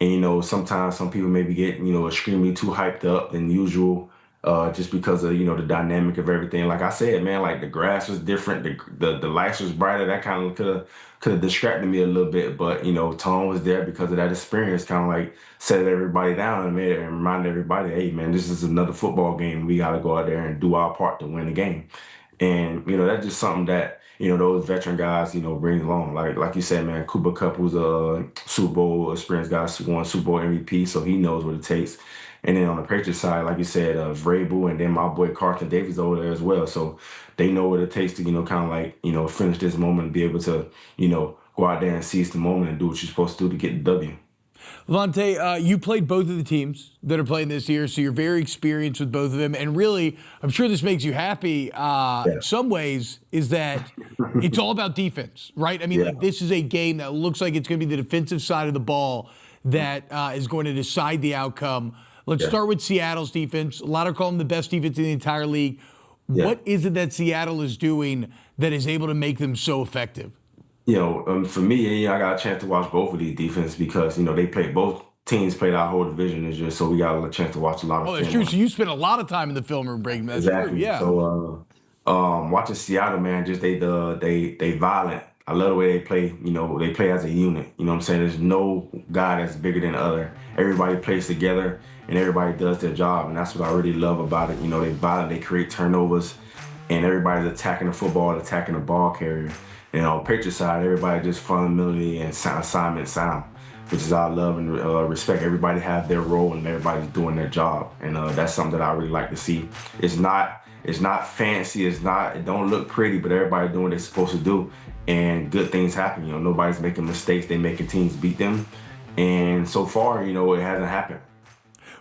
And, sometimes some people maybe get, extremely too hyped up than usual just because of, the dynamic of everything. Like I said, man, like the grass was different. The lights was brighter. That kind of could have distracted me a little bit. But, Tom was there because of that experience, kind of like set everybody down and reminded everybody, hey, man, this is another football game. We got to go out there and do our part to win the game. And, that's just something that, those veteran guys, bring along. Like you said, man, Cooper Kupp was a Super Bowl experienced guy, won Super Bowl MVP, so he knows what it takes. And then on the Patriots side, like you said, Vrabel and then my boy Carlton Davis over there as well. So they know what it takes to, kind of like, finish this moment and be able to, go out there and seize the moment and do what you're supposed to do to get the W. Lavonte, you played both of the teams that are playing this year, so you're very experienced with both of them. And really, I'm sure this makes you happy in some ways, is that it's all about defense, right? I mean, like, this is a game that looks like it's going to be the defensive side of the ball that is going to decide the outcome. Let's start with Seattle's defense. A lot are calling them the best defense in the entire league. What is it that Seattle is doing that is able to make them so effective? For me, I got a chance to watch both of these defenses because, both teams played our whole division this year, so we got a chance to watch a lot of film. Oh, that's true. So you spent a lot of time in the film room breaking. That's exactly. True, yeah. So watching Seattle, man, just they violent. I love the way they play. They play as a unit. You know what I'm saying? There's no guy that's bigger than the other. Everybody plays together and everybody does their job, and that's what I really love about it. They violent, they create turnovers, and everybody's attacking the football, attacking the ball carrier. Patriots side, everybody just fundamentally and assignment sound, which is I love and respect. Everybody has their role and everybody's doing their job, and that's something that I really like to see. It's not fancy, it don't look pretty, but everybody doing what they're supposed to do, and good things happen. Nobody's making mistakes. They making teams beat them, and so far, it hasn't happened.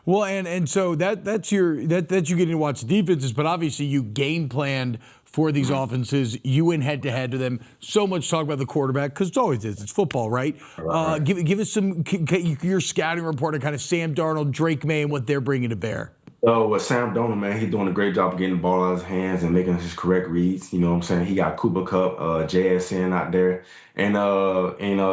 Well, and so that's you getting to watch the defenses, but obviously you game planned for these offenses. You went head to head to them. So much talk about the quarterback because it's always is. It's football, right? Give us your scouting report on kind of Sam Darnold, Drake May, and what they're bringing to bear. With Sam Darnold, man, he's doing a great job of getting the ball out of his hands and making his correct reads. You know what I'm saying? He got Cooper Kupp, JSN out there. And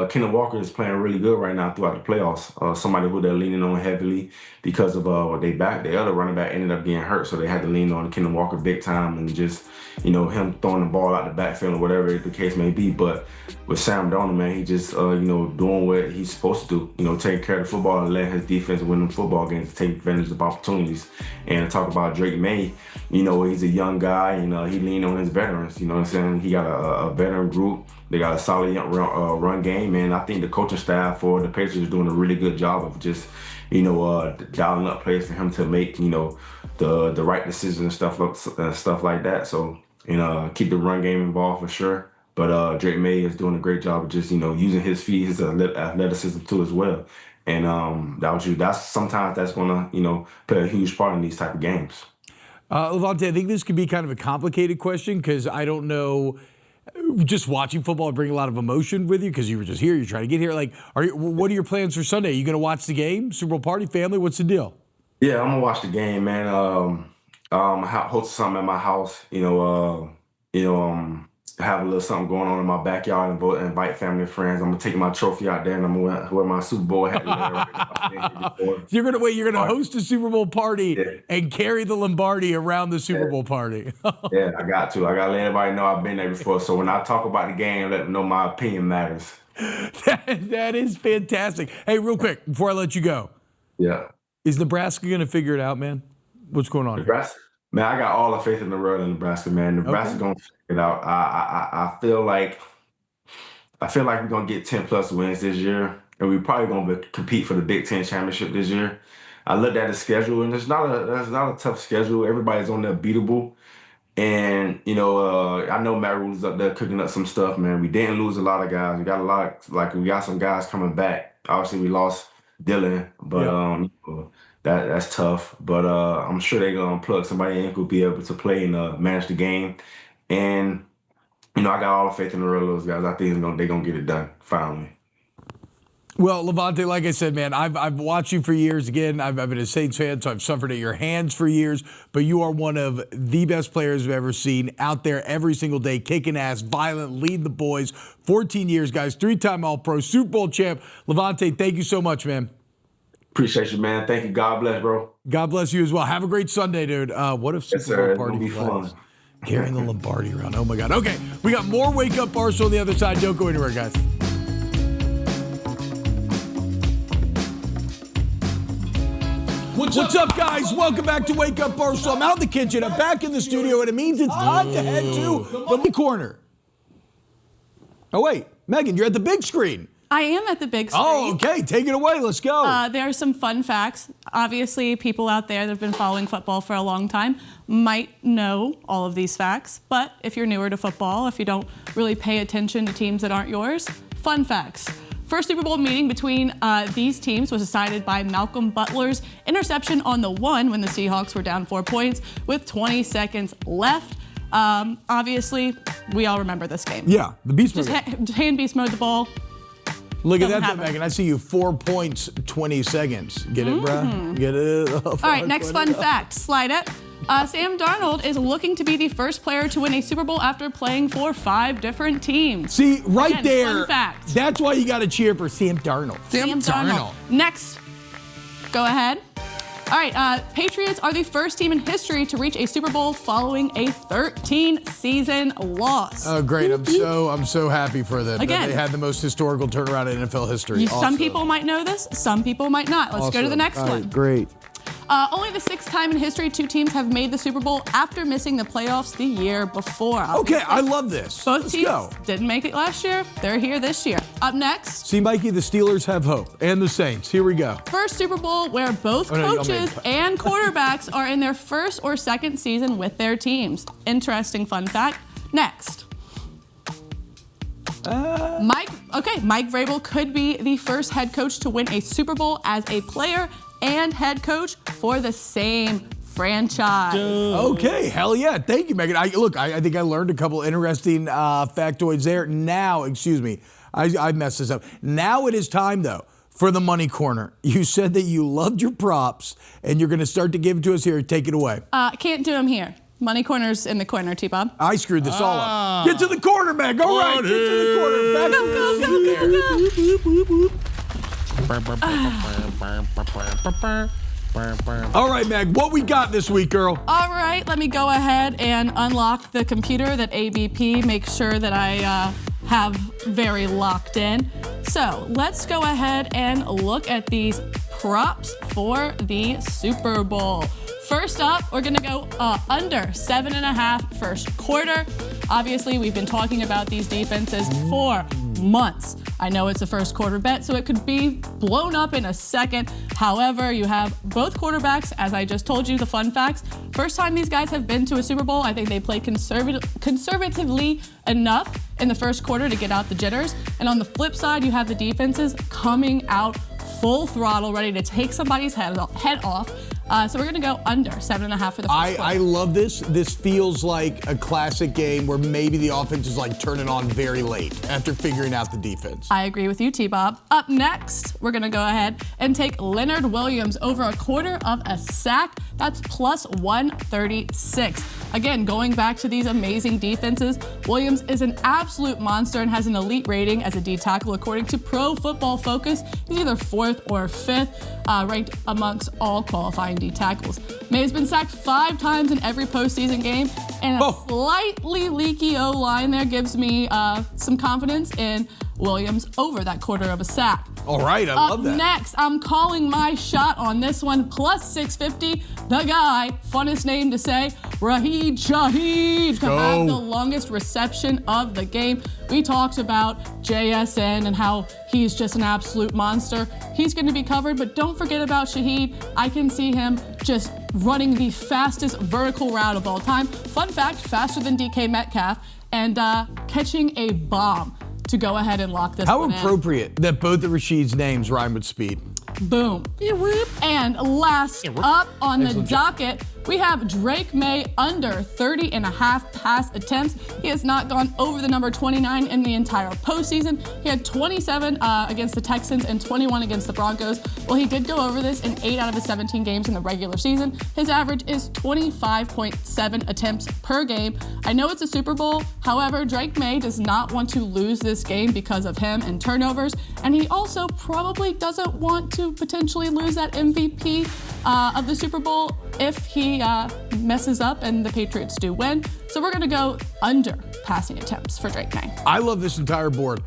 Kenneth Walker is playing really good right now throughout the playoffs. Somebody who they're leaning on heavily because of the other running back ended up getting hurt, so they had to lean on Kenneth Walker big time and just, him throwing the ball out the backfield or whatever the case may be. But with Sam Darnold, man, he just, doing what he's supposed to do, taking care of the football and letting his defense win them football games, take advantage of opportunities. And to talk about Drake May, he's a young guy, he leaned on his veterans, you know what I'm saying? He got a veteran group. They got a solid run game, and I think the coaching staff for the Patriots is doing a really good job of just, dialing up plays for him to make, the right decisions and stuff like that. So, keep the run game involved for sure. But Drake May is doing a great job of just, using his feet, his athleticism too as well. And sometimes that's gonna, play a huge part in these type of games. Lavonte, I think this could be kind of a complicated question because I don't know. Just watching football bring a lot of emotion with you because you were just here. You're trying to get here. What are your plans for Sunday? Are you going to watch the game? Super Bowl party, family? What's the deal? Yeah, I'm gonna watch the game, man. Host something at my house. Have a little something going on in my backyard and invite family and friends. I'm gonna take my trophy out there and I'm gonna wear my Super Bowl hat. You're gonna host a Super Bowl party and carry the Lombardi around the Super Bowl party. Yeah, I got to let everybody know I've been there before. So when I talk about the game, let them know my opinion matters. That is fantastic. Hey, real quick before I let you go. Yeah. Is Nebraska gonna figure it out, man? What's going on? Nebraska? Man, I got all the faith in the world in Nebraska, man. Nebraska's gonna figure it out. I feel like we're gonna get 10+ wins this year, and we're probably gonna compete for the Big Ten championship this year. I looked at the schedule, and there's not a tough schedule. Everybody's on there beatable, and I know Matt Rule's up there cooking up some stuff, man. We didn't lose a lot of guys. We got some guys coming back. Obviously, we lost Dylan, but that's tough. But I'm sure they're gonna plug somebody in who'll be able to play and manage the game. And I got all the faith in the world of those guys. I think they're gonna get it done finally. Well, Lavonte, like I said, man, I've watched you for years. Again, I've been a Saints fan, so I've suffered at your hands for years. But you are one of the best players I've ever seen out there every single day, kicking ass, violent, lead the boys. 14 years, guys, 3-time All-Pro, Super Bowl champ. Lavonte, thank you so much, man. Appreciate you, man. Thank you. God bless, bro. God bless you as well. Have a great Sunday, dude. What if Super Bowl party flags? Carrying the Lombardi around. Oh, my God. Okay, we got more Wake Up Barstool on the other side. Don't go anywhere, guys. What's up, guys? Welcome back to Wake Up Barstool. I'm out in the kitchen. I'm back in the studio, and it means it's time to head to the big corner. Oh, wait. Megan, you're at the big screen. I am at the big screen. Oh, okay. Take it away. Let's go. There are some fun facts. Obviously, people out there that have been following football for a long time might know all of these facts. But if you're newer to football, if you don't really pay attention to teams that aren't yours, fun facts. First Super Bowl meeting between these teams was decided by Malcolm Butler's interception on the 1 when the Seahawks were down 4 points with 20 seconds left. Obviously, we all remember this game. Yeah, the beast mode. Just hand beast mode the ball. Look at Doesn't that, happen. Megan. I see you 4 points, 20 seconds. Get it, bruh? Get it? All right, next fun fact. Slide it. Sam Darnold is looking to be the first player to win a Super Bowl after playing for 5 different teams. See, right Again, there. fun fact. That's why you got to cheer for Sam Darnold. Sam Darnold. Next. Go ahead. All right, Patriots are the first team in history to reach a Super Bowl following a 13-season loss. Oh, great. I'm so happy for them. Again. That they had the most historical turnaround in NFL history. Some people might know this, some people might not. Let's go to the next All right, one. Great. Only the 6th time in history 2 teams have made the Super Bowl after missing the playoffs the year before. Okay, I love this. Both Let's teams go. didn't make it last year. They're here this year. Up next, See, Mikey, the Steelers have hope. And the Saints. Here we go. first Super Bowl where both Oh, no, y'all coaches made and quarterbacks are in their first or second season with their teams. Interesting fun fact. Next. Mike Vrabel could be the first head coach to win a Super Bowl as a player and head coach for the same franchise. Okay, hell yeah. Thank you, Megan. I think I learned a couple interesting factoids there. Now, excuse me, I messed this up. Now it is time, though, for the money corner. You said that you loved your props, and you're going to start to give it to us here. Take it away. Can't do them here. Money corner's in the corner, T-Bob. I screwed this all up. Get to the corner, Meg. All right, get to the corner. Back to the seat. All right, Meg, what we got this week, girl? All right, let me go ahead and unlock the computer that ABP makes sure that I have very locked in. So let's go ahead and look at these props for the Super Bowl. First up, we're gonna go under 7.5 first quarter. Obviously, we've been talking about these defenses for months. I know it's a first quarter bet, so it could be blown up in a second. However, you have both quarterbacks, as I just told you, the fun facts. First time these guys have been to a Super Bowl, I think they played conservatively enough in the first quarter to get out the jitters. And on the flip side, you have the defenses coming out full throttle, ready to take somebody's head off. So we're gonna go under 7.5 for the first quarter. I love this. This feels like a classic game where maybe the offense is like turning on very late after figuring out the defense. I agree with you, T-Bob. Up next, we're gonna go ahead and take Leonard Williams over a quarter of a sack. That's plus 136. Again, going back to these amazing defenses, Williams is an absolute monster and has an elite rating as a D tackle according to Pro Football Focus. He's either 4th or 5th, ranked amongst all qualifying D tackles. May has been sacked 5 times in every postseason game, and a slightly leaky O-line there gives me some confidence in Williams over that quarter of a sack. All right, I love that. Up next, I'm calling my shot on this one, plus 650. The guy, funnest name to say, Raheed Shaheed, to have the longest reception of the game. We talked about JSN and how he's just an absolute monster. He's going to be covered, but don't forget about Shaheed. I can see him just running the fastest vertical route of all time. Fun fact, faster than DK Metcalf, and catching a bomb to go ahead and lock this How one in. appropriate that both of Rasheed's names rhyme with speed. Boom. And last up on the docket, we have Drake May under 30.5 pass attempts. He has not gone over the number 29 in the entire postseason. He had 27 against the Texans and 21 against the Broncos. Well, he did go over this in 8 out of his 17 games in the regular season. His average is 25.7 attempts per game. I know it's a Super Bowl. However, Drake May does not want to lose this game because of him and turnovers. And he also probably doesn't want to potentially lose that MVP of the Super Bowl if he messes up and the Patriots do win. So we're gonna go under passing attempts for Drake May. I love this entire board.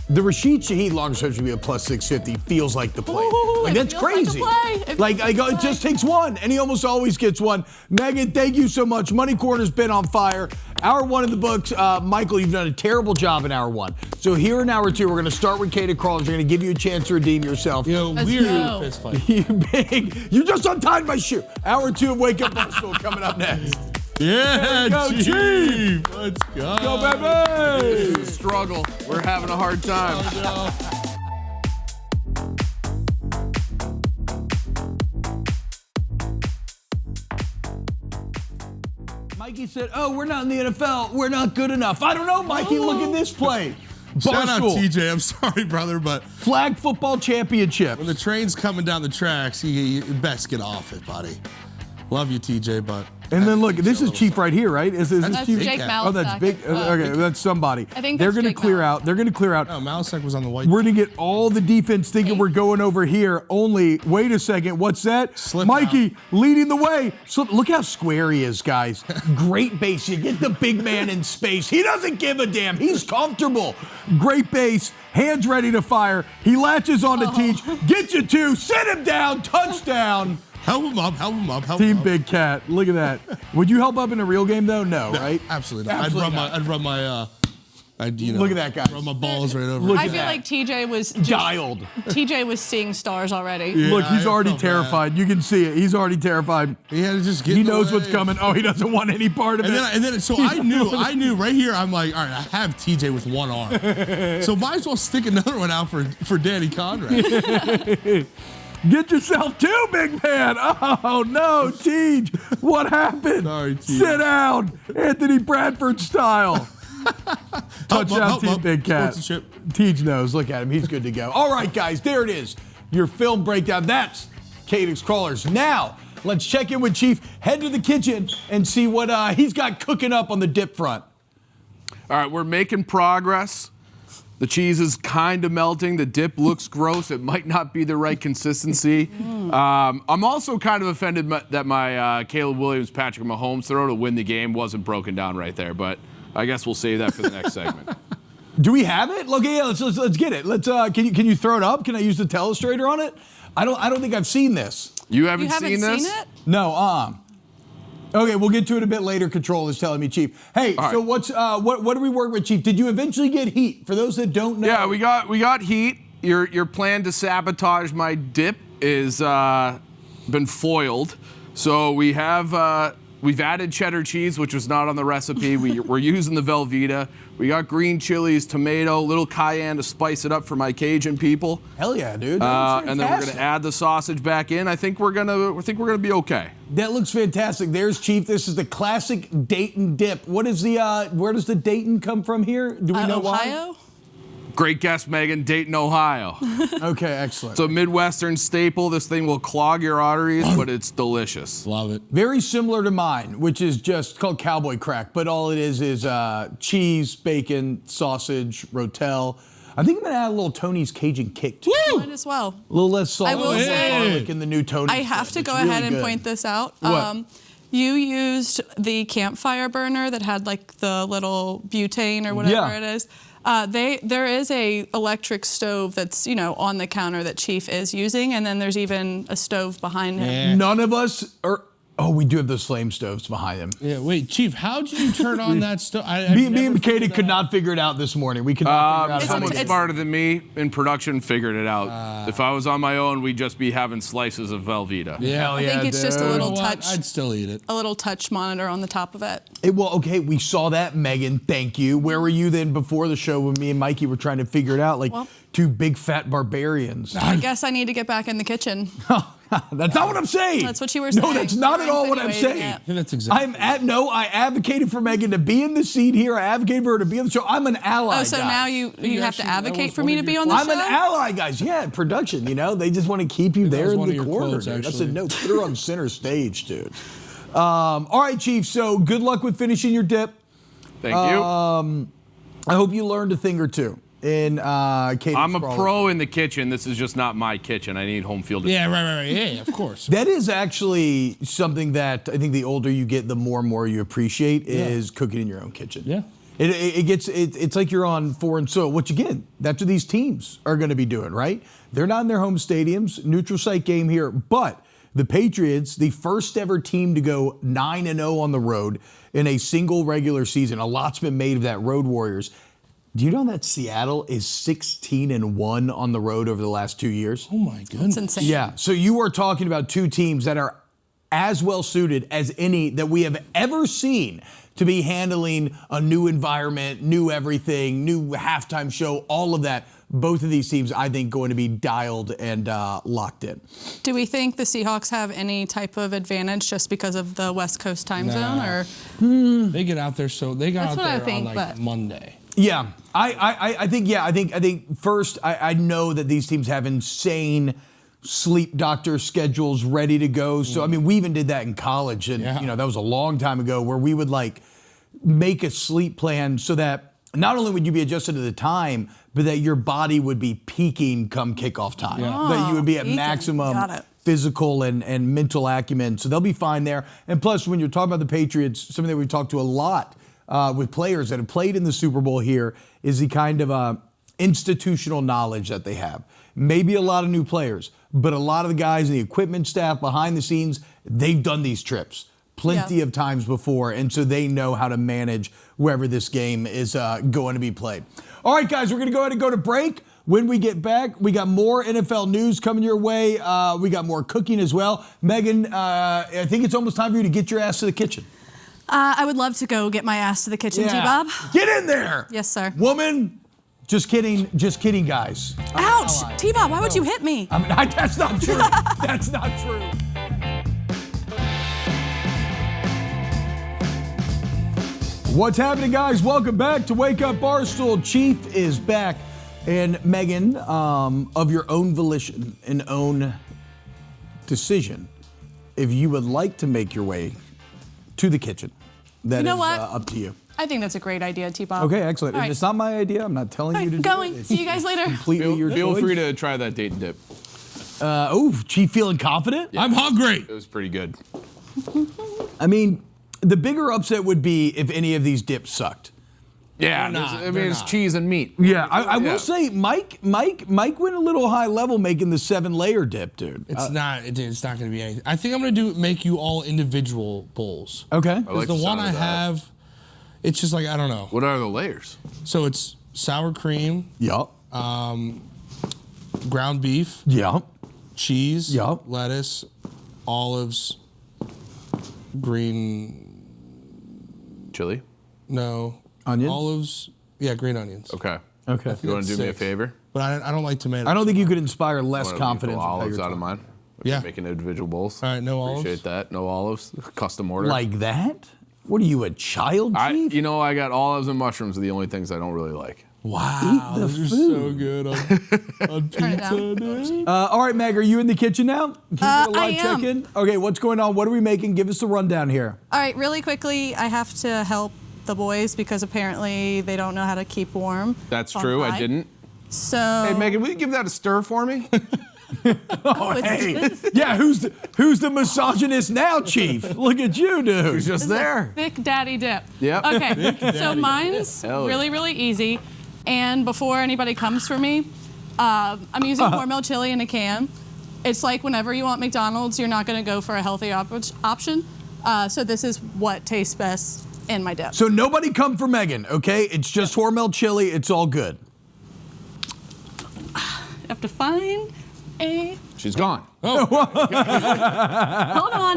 The Rashid Shaheed long shot should be a plus 650. Feels like the play. Ooh, like that's it feels crazy. like a play. It just takes one, and he almost always gets one. Megan, thank you so much. Money Corner's been on fire. Hour 1 of the books. Michael, you've done a terrible job in hour 1. So here in hour 2, we're going to start with Katic Crawlers. We're going to give you a chance to redeem yourself. Let's weird go. fist fight. You just untied my shoe. Hour 2 of Wake Up Barstool coming up next. Yeah, Go, Chief. Let's go. Go, baby. It's a struggle. We're having a hard time. Oh, no. Mikey said, "Oh, we're not in the NFL. We're not good enough." I don't know, Mikey. Look at this play. Shout out Barstool. TJ. I'm sorry, brother, but Flag football championship. when the train's coming down the tracks, you best get off it, buddy. Love you, TJ, but. And then look, this is Chief right here, right? Is this That's Chief? Jake Cat. Malisak. Oh, that's big. Okay, that's somebody. I think they're that's going to Jake clear Malisak. out. They're going to clear out. No, Malisak was on the white. We're going to get all the defense thinking we're going over here. Only, wait a second, what's that? Slip Mikey leading the way. So look how square he is, guys. Great base. You get the big man in space. He doesn't give a damn. He's comfortable. Great base. Hands ready to fire. He latches on to Teach. Get you two. Sit him down. Touchdown. Help him up. Team him up. Big Cat. Look at that. Would you help up in a real game, though? No, right? Absolutely not. Absolutely not. I'd rub my Look at that guy. Rub my balls right over. Look it. I at feel that. like TJ was just, Dialed. TJ was seeing stars already. Yeah, Look, he's I already felt bad. terrified. You can see it. He's already terrified. He had to just get. He in the knows what's way. coming. Oh, he doesn't want any part of it. And then, so I knew right here. I'm like, all right, I have TJ with one arm, so might as well stick another one out for Danny Conrad. Get yourself two, big man. Oh, no, Teej. What happened? Sorry, Teej. Sit down. Anthony Bradford style. Touchdown, Team Big Cat. Sportsmanship. Teej knows. Look at him. He's good to go. All right, guys. There it is. Your film breakdown. That's Katic's Crawlers. Now, let's check in with Chief. Head to the kitchen and see what he's got cooking up on the dip front. All right, we're making progress. The cheese is kind of melting. The dip looks gross. It might not be the right consistency. I'm also kind of offended that my Caleb Williams, Patrick Mahomes throw to win the game wasn't broken down right there, but I guess we'll save that for the next segment. Do we have it? Look, yeah, let's get it. Let's can you throw it up? Can I use the telestrator on it? I don't think I've seen this. You haven't, You haven't seen this? it? No, Okay, we'll get to it a bit later. Control is telling me, Chief. Hey, All so right. what do we work with, Chief? Did you eventually get heat? For those that don't know. Yeah, we got heat. Your plan to sabotage my dip is been foiled. So we have we've added cheddar cheese, which was not on the recipe. We're using the Velveeta. We got green chilies, tomato, little cayenne to spice it up for my Cajun people. Hell yeah, dude. That looks And then we're fantastic. gonna add the sausage back in. I think we're gonna be okay. That looks fantastic. There's Chief. This is the classic Dayton dip. What is the where does the Dayton come from here? Do we know why? Ohio? Great guess, Megan. Dayton, Ohio. Okay, excellent. It's a Midwestern staple. This thing will clog your arteries, but it's delicious. Love it. Very similar to mine, which is just called cowboy crack, but all it is cheese, bacon, sausage, rotel. I think I'm gonna add a little Tony's Cajun kick to it. Might as well. A little less salt. I will say- garlic in the new Tony's. I have to It's go really ahead and good. point this out. What? You used the campfire burner that had like the little butane or whatever Yeah. it is. There is a electric stove that's on the counter that Chief is using, and then there's even a stove behind him. Yeah. None of us are. Oh, we do have those flame stoves behind them. Yeah. Wait, Chief, how did you turn on that stuff? Me and Katie could not figure it out this morning. We could not figure out how Someone to it's- smarter than me in production figured it out. If I was on my own, we'd just be having slices of Velveeta. Yeah. Hell I yeah, think it's just a dude. little You know what? touch, I'd still eat it. a little touch monitor on the top of it. Well, okay, we saw that, Megan. Thank you. Where were you then before the show when me and Mikey were trying to figure it out? Like Well- two big fat barbarians. I guess I need to get back in the kitchen. That's not what I'm saying. That's what you were No, saying. that's not You at were all what I'm insinuating saying. it. Yeah, that's exactly. I advocated for Megan to be in the seat here. I advocated for her to be on the show. I'm an ally. Oh, so guys. now you have actually- to that advocate was for one me of to be your- on the I'm show? an ally, guys. Yeah, production. They just want to keep you there was in one the of your corner. quotes, Dude. That's a actually. note. Put her on center stage, dude. All right, Chief. So good luck with finishing your dip. Thank you. I hope you learned a thing or two in Katie. I'm a pro in the kitchen. This is just not my kitchen. I need home field. Yeah, right. Yeah, of course. That is actually something that I think the older you get, the more and more you appreciate is cooking in your own kitchen. Yeah. It's like you're on foreign soil, which again, that's what these teams are going to be doing, right? They're not in their home stadiums, neutral site game here, but the Patriots, the first ever team to go 9-0 on the road in a single regular season. A lot's been made of that, Road Warriors. Do you know that Seattle is 16-1 on the road over the last 2 years? Oh my goodness. It's insane. Yeah, so you are talking about two teams that are as well suited as any that we have ever seen to be handling a new environment, new everything, new halftime show, all of that. both of these teams, I think, going to be dialed and locked in. Do we think the Seahawks have any type of advantage just because of the West Coast time zone? Or They get out there, so they got That's out what I there think, on but- Monday. Yeah, I think first I know that these teams have insane sleep doctor schedules ready to go. So I mean, we even did that in college, and that was a long time ago, where we would like make a sleep plan so that not only would you be adjusted to the time, but that your body would be peaking come kickoff time. That you would be at maximum physical and mental acumen. So they'll be fine there. And plus, when you're talking about the Patriots, something that we've talked to a lot with players that have played in the Super Bowl here is the kind of institutional knowledge that they have. Maybe a lot of new players, but a lot of the guys in the equipment staff behind the scenes, they've done these trips plenty of times before, and so they know how to manage wherever this game is going to be played. All right, guys, we're going to go ahead and go to break. When we get back, we got more NFL news coming your way. We got more cooking as well. Megan, I think it's almost time for you to get your ass to the kitchen. I would love to go get my ass to the kitchen, T-Bob. Get in there. Yes, sir. Woman, just kidding, guys. Ouch! T-Bob, why would you hit me? I mean, that's not true. That's not true. What's happening, guys? Welcome back to Wake Up Barstool. Chief is back. And Megan, of your own volition and own decision, if you would like to make your way to the kitchen, that is up to you. I think that's a great idea, T-Bob. Okay, excellent. All If right. it's not my idea, I'm not telling you to going. do it. It's See you guys later. completely your Feel choice. free to try that date and dip. Chief feeling confident? I'm hungry. It was pretty good. I mean, the bigger upset would be if any of these dips sucked. Yeah, it's cheese and meat. Yeah, I will say Mike went a little high level making the 7-layer dip, dude. It's not going to be anything. I think I'm going to make you all individual bowls. Okay. like the the one sound I of that. have, it's just like, I don't know. What are the layers? So it's sour cream, Yup. ground beef, Yup. cheese, Yup. lettuce, olives, green, Chili? no. Onions? Olives, green onions. Okay. Okay. You want to do me a 6. favor? But I don't like tomatoes. I don't think you could inspire less Wanna confidence. leave with the how olives you're out of talking. mine. If Yeah. you're making individual bowls. All right, no olives. Appreciate that. No olives. Custom order. Like that? What are you, a child, Chief? I got olives and mushrooms are the only things I don't really like. Wow, Eat the those are so food. good on Turn it down. pizza, dude. All right, Meg, are you in the kitchen now? Can you get a live I am. check-in? Okay, what's going on? What are we making? Give us the rundown here. All right, really quickly, I have to help the boys because apparently they don't know how to keep warm. That's on true. I high. didn't. So. Hey, Megan, will you give that a stir for me? Yeah, who's the misogynist now, Chief? Look at you, dude. Who's just there? Thick daddy dip. Yep. Okay, so mine's Hell yeah. really, really easy. And before anybody comes for me, I'm using Hormel chili in a can. It's like whenever you want McDonald's, you're not going to go for a healthy option. So this is what tastes best in my dip. So nobody come for Megan, okay? It's just Hormel chili. It's all good. I have to find a. She's gone. Hold on,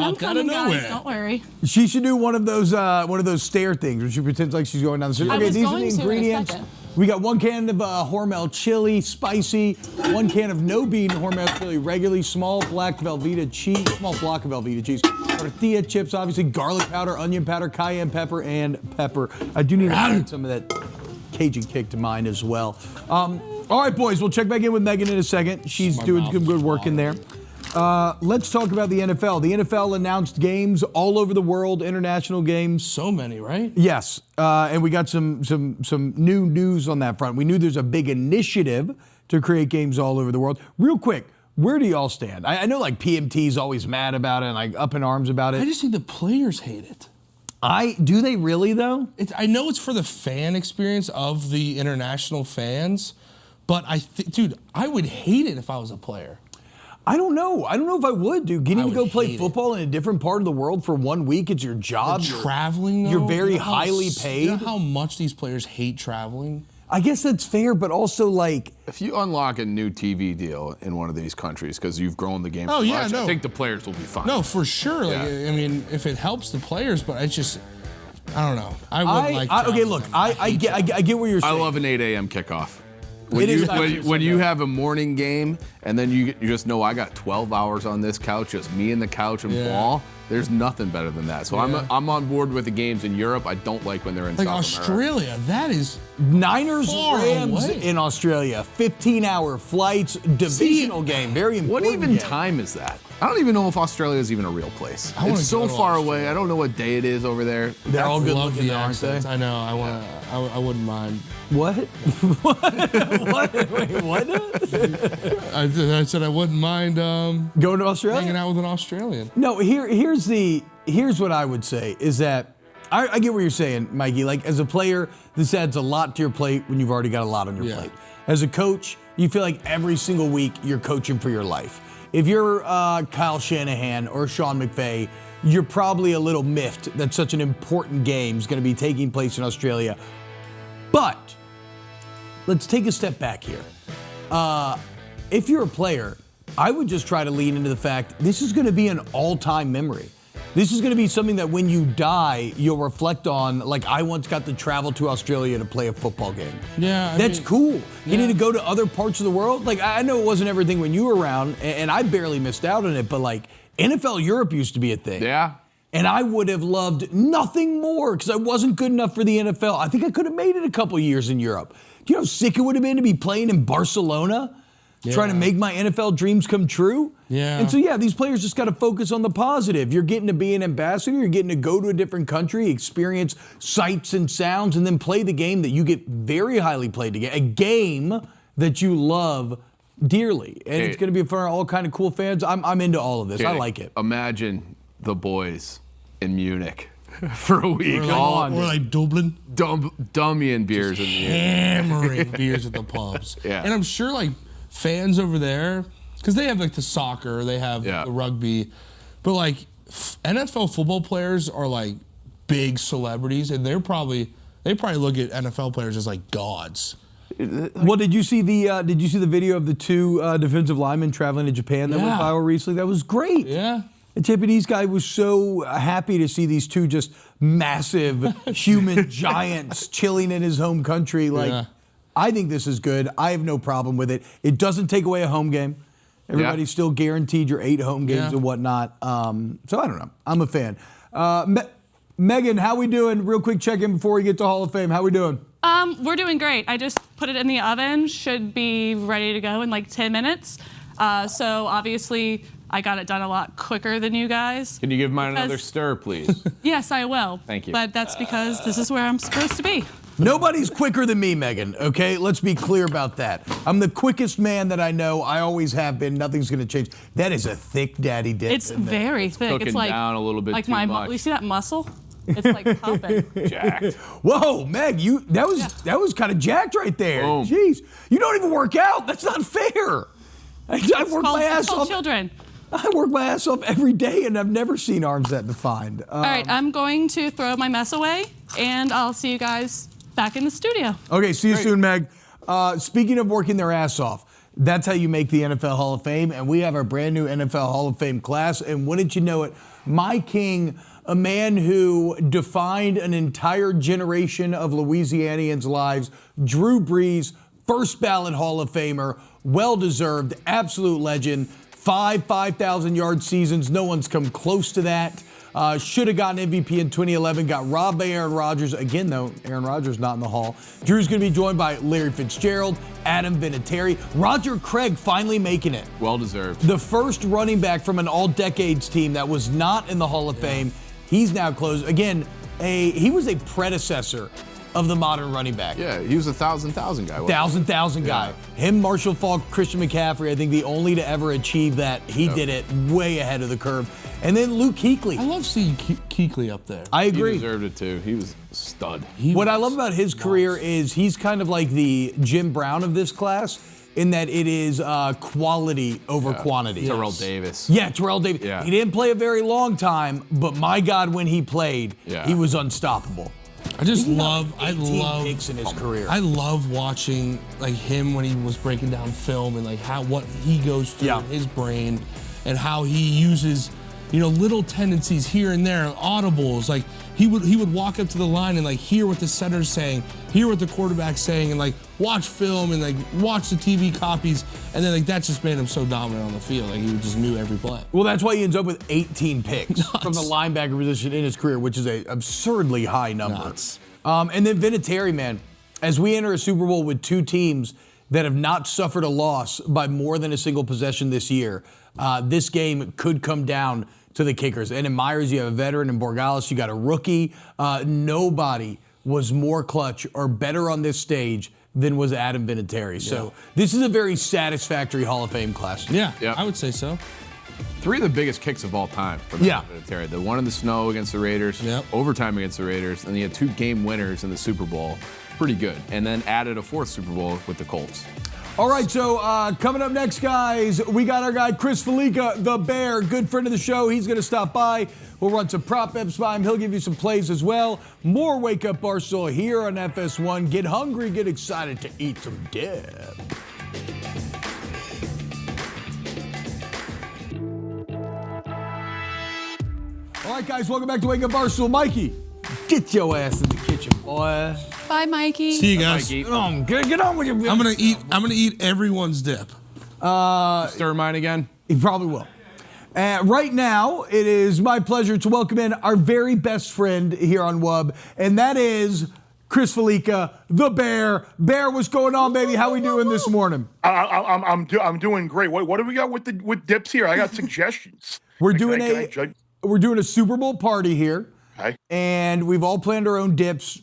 I'm Popped out of coming, guys. nowhere. Don't worry. She should do one of those stare things where she pretends like she's going down the street. I Okay, was these are going the to in a ingredients. second. We got 1 can of Hormel chili, spicy, 1 can of no bean Hormel chili, regularly, small block of Velveeta cheese, tortilla chips, obviously, garlic powder, onion powder, cayenne pepper, and pepper. I do need to add some of that Cajun kick to mine as well. All right, boys, we'll check back in with Megan in a second. She's doing some good work in there. Let's talk about the NFL. The NFL announced games all over the world, international games. So many, right? Yes, and we got some new news on that front. We knew there's a big initiative to create games all over the world. Real quick, where do y'all stand? I know like PMT's always mad about it and like up in arms about I it. just think the players hate it. Do they really though? I know it's for the fan experience of the international fans, but dude, I would hate it if I was a player. I don't know. I don't know if I would, dude. Getting to would go play hate it. football in a different part of the world for 1 week, it's your job. Traveling, though, You're very you know how highly paid. You know how much these players hate traveling? I guess that's fair, but also like, If you unlock a new TV deal in one of these countries because you've grown the game Oh, so yeah, much, no. I think the players will be fine. No, for sure. Like, Yeah. I mean, if it helps the players, but I don't know. I wouldn't like. okay, traveling. look, I get what you're I saying. love an 8 a.m. kickoff. When you have a morning game and then you just know I got 12 hours on this couch, just me and the couch and ball. There's nothing better than that. So I'm on board with the games in Europe. I don't like when they're in South Australia. America. That is Niners Rams away. in Australia. 15-hour flights, divisional game, very important. What even game. time is that? I don't even know if Australia is even a real place. It's so far away. I don't know what day it is over there. They're all good love looking, the aren't they? accents. I know. I wouldn't mind. What? What? Wait, what? I said I wouldn't mind Going to Australia? hanging out with an Australian. No, here's what I would say is that I get what you're saying, Mikey. Like, as a player, this adds a lot to your plate when you've already got a lot on your plate. As a coach, you feel like every single week you're coaching for your life. If you're Kyle Shanahan or Sean McVay, you're probably a little miffed that such an important game is going to be taking place in Australia. But let's take a step back here. If you're a player, I would just try to lean into the fact this is going to be an all-time memory. This is going to be something that when you die, you'll reflect on, like, I once got to travel to Australia to play a football game. Yeah. That's cool. You need to go to other parts of the world. Like, I know it wasn't everything when you were around, and I barely missed out on it, but, like, NFL Europe used to be a thing. Yeah. And I would have loved nothing more because I wasn't good enough for the NFL. I think I could have made it a couple years in Europe. Do you know how sick it would have been to be playing in Barcelona? Trying to make my NFL dreams come true. Yeah. And so, these players just got to focus on the positive. You're getting to be an ambassador. You're getting to go to a different country, experience sights and sounds, and then play the game that you get very highly played to get. A game that you love dearly. And it's going to be for all kind of cool fans. I'm into all of this. I like it. Imagine the boys in Munich for a week. Or like Dublin. Dummying beers in Munich. Hammering beers at the pubs. Yeah. And I'm sure, like, fans over there, because they have like the soccer, they have the rugby, but like NFL football players are like big celebrities, and they probably look at NFL players as like gods. Well, did you see the video of the two defensive linemen traveling to Japan that went viral recently? That was great. Yeah. The Japanese guy was so happy to see these two just massive human giants chilling in his home country. Like, I think this is good. I have no problem with it. It doesn't take away a home game. Everybody's still guaranteed your 8 home games and whatnot. So I don't know. I'm a fan. Megan, how we doing? Real quick check-in before we get to Hall of Fame. How we doing? We're doing great. I just put it in the oven. Should be ready to go in like 10 minutes. So obviously, I got it done a lot quicker than you guys. Can you give mine another stir, please? Yes, I will. Thank you. But that's because this is where I'm supposed to be. Nobody's quicker than me, Megan, okay? Let's be clear about that. I'm the quickest man that I know. I always have been. Nothing's going to change. That is a thick daddy dip. It's very thick. Cooking It's like down a little bit like too much. You see that muscle? It's like popping. Jacked. Whoa, Meg, that was kind of jacked right there. Boom. Jeez. You don't even work out. That's not fair. I work my ass off. Children. I work my ass off every day, and I've never seen arms that defined. All right, I'm going to throw my mess away, and I'll see you guys back in the studio. Okay, see you soon, Meg. Speaking of working their ass off, that's how you make the NFL Hall of Fame, and we have our brand new NFL Hall of Fame class, and wouldn't you know it, my king, a man who defined an entire generation of Louisianians' lives, Drew Brees, first ballot Hall of Famer, well-deserved, absolute legend, 5,000-yard seasons. No one's come close to that. Should have gotten MVP in 2011. Got robbed by Aaron Rodgers. Again, though, Aaron Rodgers not in the Hall. Drew's going to be joined by Larry Fitzgerald, Adam Vinatieri, Roger Craig finally making it. Well deserved. The first running back from an all-decades team that was not in the Hall of Fame. He's now closed. Again, he was a predecessor of the modern running back. Yeah, he was a thousand guy. 1,000 guy. Him, Marshall Faulk, Christian McCaffrey, I think the only to ever achieve that. He did it way ahead of the curve. And then Luke Kuechly. I love seeing Kuechly up there. I agree. He deserved it too. He was a stud. What I love about his career is he's kind of like the Jim Brown of this class in that it is quality over quantity. Terrell Davis. Yeah, Terrell Davis. Yeah. He didn't play a very long time, but my God, when he played, he was unstoppable. I love picks in his career. I love watching like him when he was breaking down film and like what he goes through in his brain and how he uses little tendencies here and there, audibles. Like he would walk up to the line and like hear what the center's saying, hear what the quarterback's saying, and like watch film and like watch the TV copies, and then like that just made him so dominant on the field. Like he just knew every play. Well, that's why he ends up with 18 picks from the linebacker position in his career, which is a absurdly high number. Nuts. And then Vinatieri, man, as we enter a Super Bowl with two teams that have not suffered a loss by more than a single possession this year, this game could come down to the kickers. And in Myers, you have a veteran. In Borgalis, you got a rookie. Nobody was more clutch or better on this stage than was Adam Vinatieri. Yeah. So this is a very satisfactory Hall of Fame class. Yeah, Yep. I would say so. 3 of the biggest kicks of all time for Vinatieri. The one in the snow against the Raiders, overtime against the Raiders, and he had 2 game winners in the Super Bowl. Pretty good. And then added a 4th Super Bowl with the Colts. All right, so coming up next, guys, we got our guy Chris Fallica, the Bear, good friend of the show. He's going to stop by. We'll run some prop bets by him. He'll give you some plays as well. More Wake Up Barstool here on FS1. Get hungry, get excited to eat some dip. All right, guys, welcome back to Wake Up Barstool. Mikey, get your ass in the kitchen, boy. Bye, Mikey. See you guys. Mikey. Get on with your. I'm gonna eat everyone's dip. Stir mine again? He probably will. Right now, it is my pleasure to welcome in our very best friend here on WUB, and that is Chris Fallica, the Bear. Bear, what's going on, baby? How we doing this morning? I'm doing great. What do we got with dips here? I got suggestions. We're doing a Super Bowl party here. Okay. And we've all planned our own dips.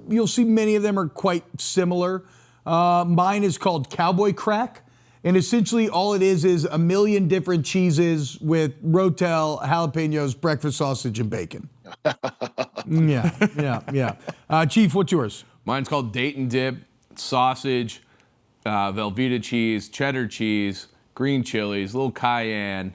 You'll see many of them are quite similar. Mine is called Cowboy Crack. And essentially all it is a million different cheeses with Rotel, jalapenos, breakfast sausage, and bacon. Yeah. Chief, what's yours? Mine's called Dayton Dip. Sausage, Velveeta cheese, cheddar cheese, green chilies, a little cayenne.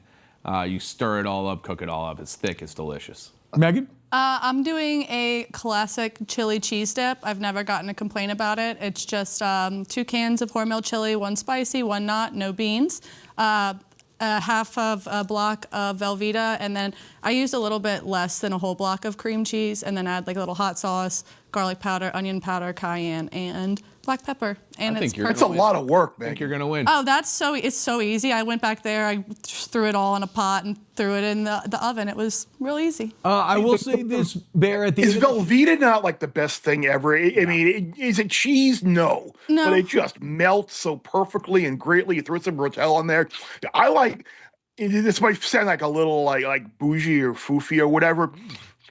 You stir it all up, cook it all up. It's thick, it's delicious. Megan? I'm doing a classic chili cheese dip. I've never gotten a complaint about it. It's just 2 cans of Hormel chili, 1 spicy, 1 not, no beans. Half of a block of Velveeta, and then I use a little bit less than a whole block of cream cheese, and then add like a little hot sauce, garlic powder, onion powder, cayenne, and black pepper. And it's perfect. That's a lot of work, man. I think you're gonna win. Oh, it's so easy. I went back there, I threw it all in a pot and threw it in the oven. It was real easy. I will say this, Bear, at the Is end Velveeta not like the best thing ever? I mean, is it cheese? No. No. But it just melts so perfectly and greatly. You throw some Rotel on there. I like, this might sound like a little like bougie or foofy or whatever,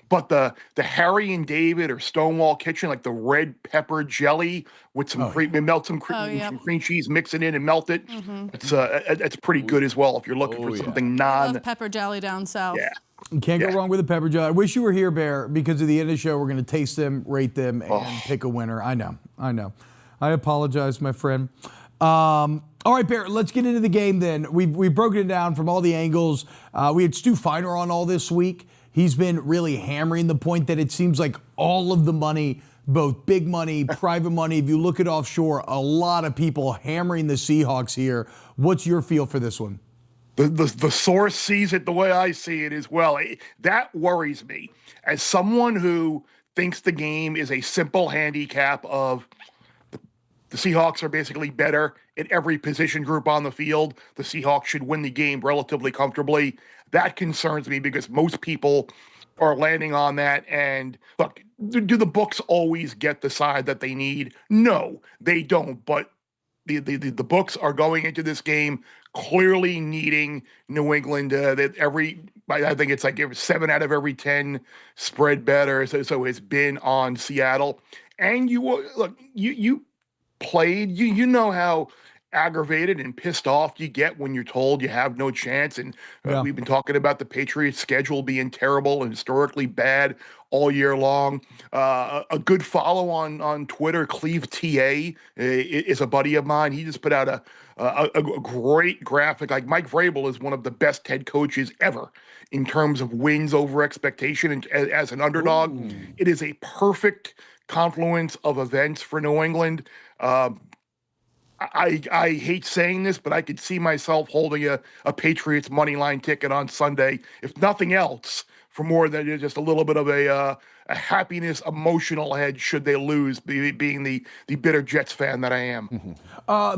but the Harry and David or Stonewall Kitchen, like the red pepper jelly with some cream, melt some cream cheese, mix it in and melt it. Mm-hmm. It's pretty good as well if you're looking for something I love pepper jelly down south. Yeah. You can't go wrong with a pepper jelly. I wish you were here, Bear, because at the end of the show, we're going to taste them, rate them, and pick a winner. I know. I apologize, my friend. All right, Bear, let's get into the game then. We've broken it down from all the angles. We had Stu Feiner on all this week. He's been really hammering the point that it seems like all of the money, both big money, private money, if you look at offshore, a lot of people hammering the Seahawks here. What's your feel for this one? The source sees it the way I see it as well. That worries me. As someone who thinks the game is a simple handicap of the Seahawks are basically better at every position group on the field, the Seahawks should win the game relatively comfortably. That concerns me because most people are landing on that. And look, do the books always get the side that they need? No, they don't. But the books are going into this game clearly needing New England. I think it's like 7 out of every 10 spread better. So it's been on Seattle. And you played. You know how aggravated and pissed off you get when you're told you have no chance. And we've been talking about the Patriots schedule being terrible and historically bad all year long. A good follow on Twitter, Cleve TA, is a buddy of mine. He just put out a great graphic. Like Mike Vrabel is one of the best head coaches ever in terms of wins over expectation and as an underdog. Ooh. It is a perfect confluence of events for New England. I hate saying this, but I could see myself holding a Patriots money line ticket on Sunday, if nothing else, for more than just a little bit of a happiness, emotional hedge should they lose, being the bitter Jets fan that I am.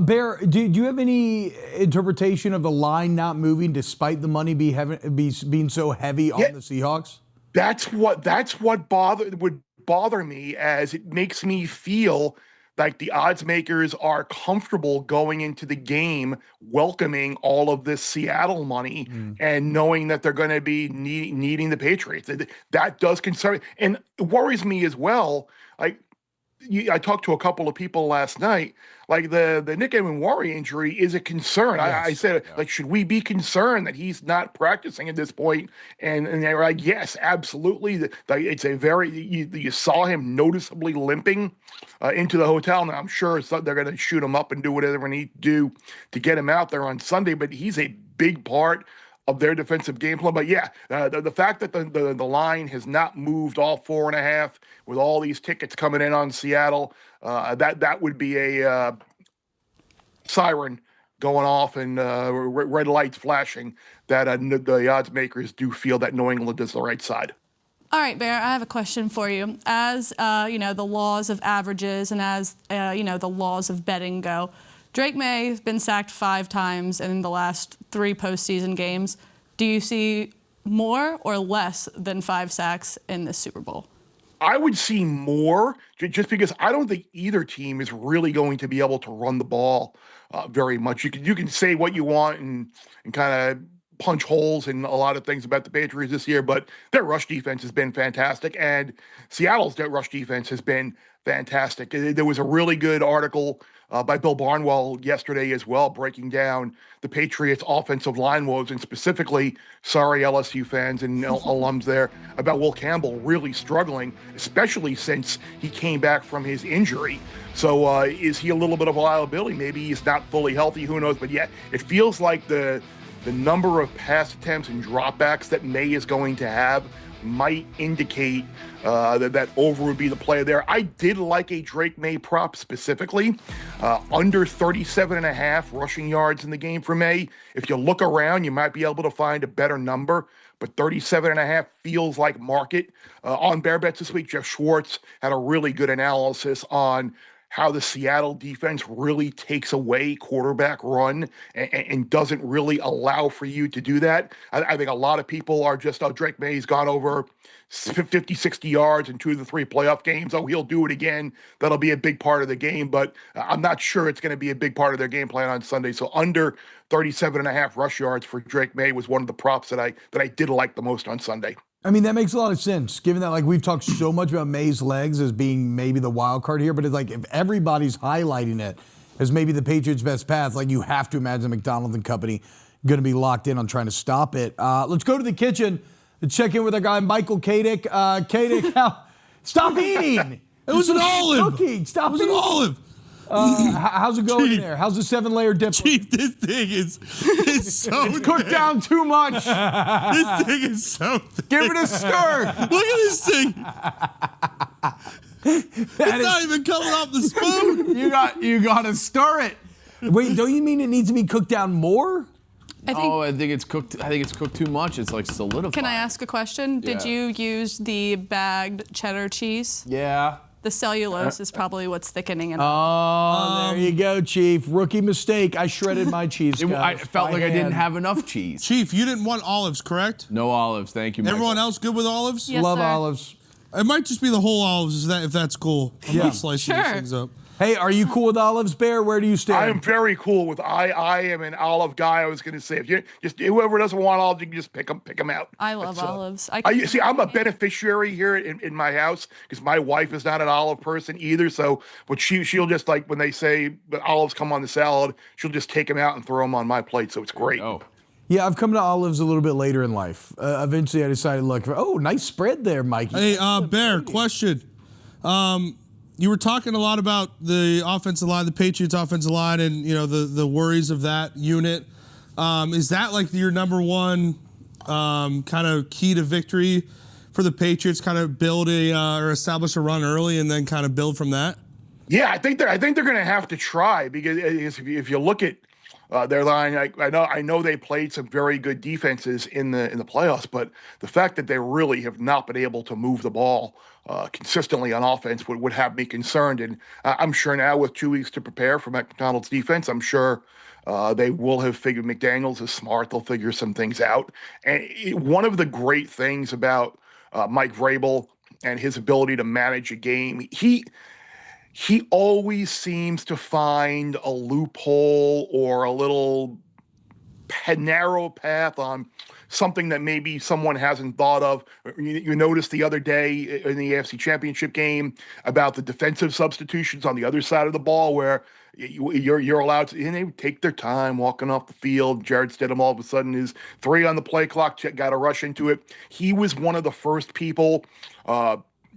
Bear, do you have any interpretation of the line not moving despite the money being so heavy on the Seahawks? That's what would bother me, as it makes me feel like the odds makers are comfortable going into the game welcoming all of this Seattle money and knowing that they're going to be needing the Patriots. That does concern, and it worries me as well. Like, I talked to a couple of people last night. Like, the Nick Emenwari injury is a concern. Yes. I said, like, should we be concerned that he's not practicing at this point? And they were like, yes, absolutely. It's a very, you saw him noticeably limping into the hotel. Now, I'm sure they're going to shoot him up and do whatever they need to do to get him out there on Sunday, but he's a big part of their defensive game plan. But yeah, the fact that the line has not moved all 4.5 with all these tickets coming in on Seattle, that would be a siren going off and red lights flashing that the odds makers do feel that New England is the right side. All right, Bear, I have a question for you. As the laws of averages and as the laws of betting go, Drake May has been sacked 5 times in the last 3 postseason games. Do you see more or less than 5 sacks in this Super Bowl? I would see more, just because I don't think either team is really going to be able to run the ball very much. You can say what you want and kind of punch holes in a lot of things about the Patriots this year, but their rush defense has been fantastic, and Seattle's rush defense has been fantastic. There was a really good article by Bill Barnwell yesterday as well, breaking down the Patriots' offensive line woes, and specifically, sorry LSU fans and alums there, about Will Campbell really struggling, especially since he came back from his injury. So is he a little bit of a liability? Maybe he's not fully healthy, who knows? But yeah, it feels like the number of pass attempts and dropbacks that May is going to have might indicate that over would be the play there. I did like a Drake May prop specifically, under 37.5 rushing yards in the game for May. If you look around, you might be able to find a better number, but 37.5 feels like market. On Bear Bets this week, Jeff Schwartz had a really good analysis on how the Seattle defense really takes away quarterback run and doesn't really allow for you to do that. I think a lot of people are just, Drake May's gone over 50, 60 yards in 2 of the 3 playoff games. Oh, he'll do it again. That'll be a big part of the game, but I'm not sure it's going to be a big part of their game plan on Sunday. So under 37.5 rush yards for Drake May was one of the props that I did like the most on Sunday. I mean, that makes a lot of sense, given that, like, we've talked so much about May's legs as being maybe the wild card here, but it's like if everybody's highlighting it as maybe the Patriots' best path, like, you have to imagine McDonald and company going to be locked in on trying to stop it. Let's go to the kitchen and check in with our guy, Michael Katic. Katic, stop eating. It was an olive. Cookie. Stop It was eating. an olive. How's it going Chief. there? How's the 7-layer dip? Chief, this thing is so It's cooked down too much. This thing is so thick. Give it a stir. Look at this thing. It's not even coming off the spoon. You got to stir it. Wait, don't you mean it needs to be cooked down more? I think it's cooked. I think it's cooked too much. It's like solidified. Can I ask a question? Did Yeah. you use the bagged cheddar cheese? Yeah. The cellulose is probably what's thickening it. Oh, there you go, Chief. Rookie mistake. I shredded my cheese. I felt like I didn't have enough cheese. Chief, you didn't want olives, correct? No olives, thank you, Michael. Everyone else good with olives? Yes, Love sir. olives. It might just be the whole olives, if that's cool. I'm not slicing these Sure. things up. Hey, are you cool with olives, Bear? Where do you stand? I am very cool with. I am an olive guy. I was going to say, if you just whoever doesn't want olives, you can just pick them out. I love olives. See, I'm a beneficiary here in my house because my wife is not an olive person either. So, but she'll just, like, when they say the olives come on the salad, she'll just take them out and throw them on my plate. So it's great. Oh. Yeah, I've come to olives a little bit later in life. Eventually, I decided, look, nice spread there, Mikey. Hey, Bear, question. You were talking a lot about the offensive line, the Patriots offensive line, and the worries of that unit. Is that like your number one kind of key to victory for the Patriots? Kind of build or establish a run early, and then kind of build from that. Yeah, I think they're going to have to try, because if you look at their line, I know they played some very good defenses in the playoffs, but the fact that they really have not been able to move the ball consistently on offense would have me concerned. And I'm sure now, with 2 weeks to prepare for McDonald's defense, I'm sure they will have figured McDaniels is smart. They'll figure some things out. And one of the great things about Mike Vrabel and his ability to manage a game, he always seems to find a loophole or a little narrow path on something that maybe someone hasn't thought of. You noticed the other day in the AFC Championship game about the defensive substitutions on the other side of the ball, where you're allowed to, and they take their time walking off the field. Jared Stidham all of a sudden is 3 on the play clock, got to rush into it. He was one of the first people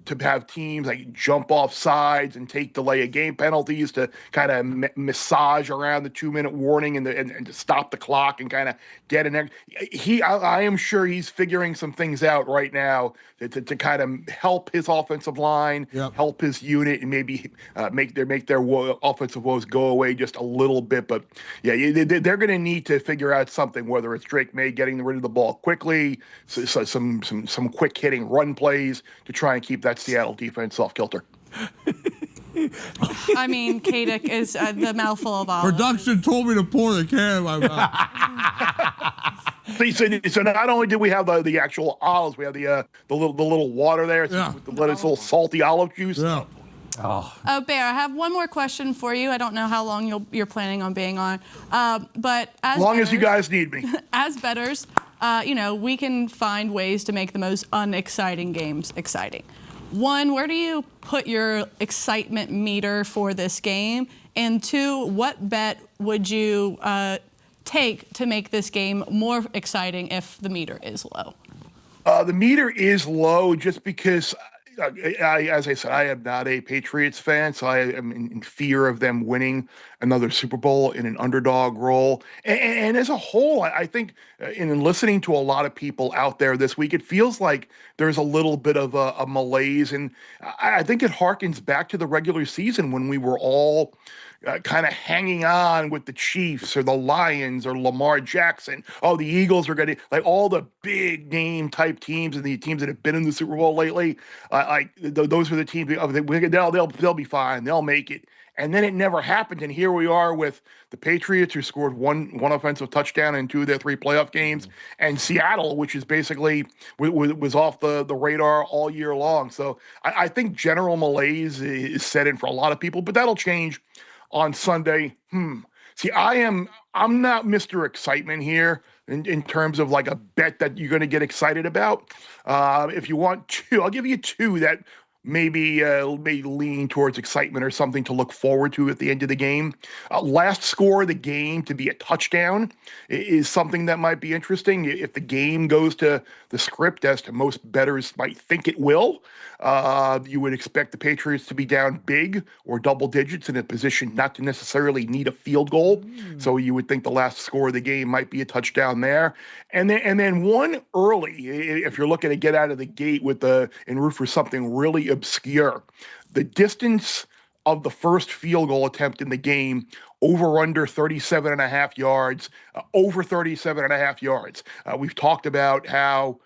to have teams like jump off sides and take delay of game penalties to kind of massage around the 2-minute warning and to stop the clock and kind of get in there. I am sure he's figuring some things out right now to kind of help his offensive line, help his unit, and maybe make their offensive woes go away just a little bit. But yeah, they're going to need to figure out something, whether it's Drake May getting rid of the ball quickly, so some quick hitting run plays to try and keep that Seattle defense off kilter. I mean, Katic is the mouthful of olives. Production told me to pour the can in my mouth. So not only did we have the actual olives, we have the little water there, with the little salty olive juice. Yeah. Oh, Bear, I have one more question for you. I don't know how long you're planning on being on, but as long as you guys need me. As bettors, we can find ways to make the most unexciting games exciting. One, where do you put your excitement meter for this game? And 2, what bet would you take to make this game more exciting if the meter is low? The meter is low just because, as I said, I am not a Patriots fan, so I am in fear of them winning another Super Bowl in an underdog role. And as a whole, I think in listening to a lot of people out there this week, it feels like there's a little bit of a malaise. And I think it harkens back to the regular season when we were all kind of hanging on with the Chiefs or the Lions or Lamar Jackson. Oh, the Eagles are going to, like, all the big name type teams and the teams that have been in the Super Bowl lately. Those are the teams they'll be fine. They'll make it. And then it never happened. And here we are with the Patriots, who scored one offensive touchdown in 2 of their 3 playoff games, and Seattle, which is basically was off the radar all year long. So I think general malaise is set in for a lot of people, but that'll change on Sunday. See, I'm not Mr. Excitement here in terms of like a bet that you're going to get excited about. If you want 2, I'll give you 2 that maybe may lean towards excitement or something to look forward to at the end of the game. Last score of the game to be a touchdown is something that might be interesting. If the game goes to the script, as to most bettors might think it will, you would expect the Patriots to be down big or double digits in a position not to necessarily need a field goal. So you would think the last score of the game might be a touchdown there. And then one early, if you're looking to get out of the gate and root for something really obscure, the distance of the first field goal attempt in the game, over under 37.5 yards, over 37.5 yards. We've talked about how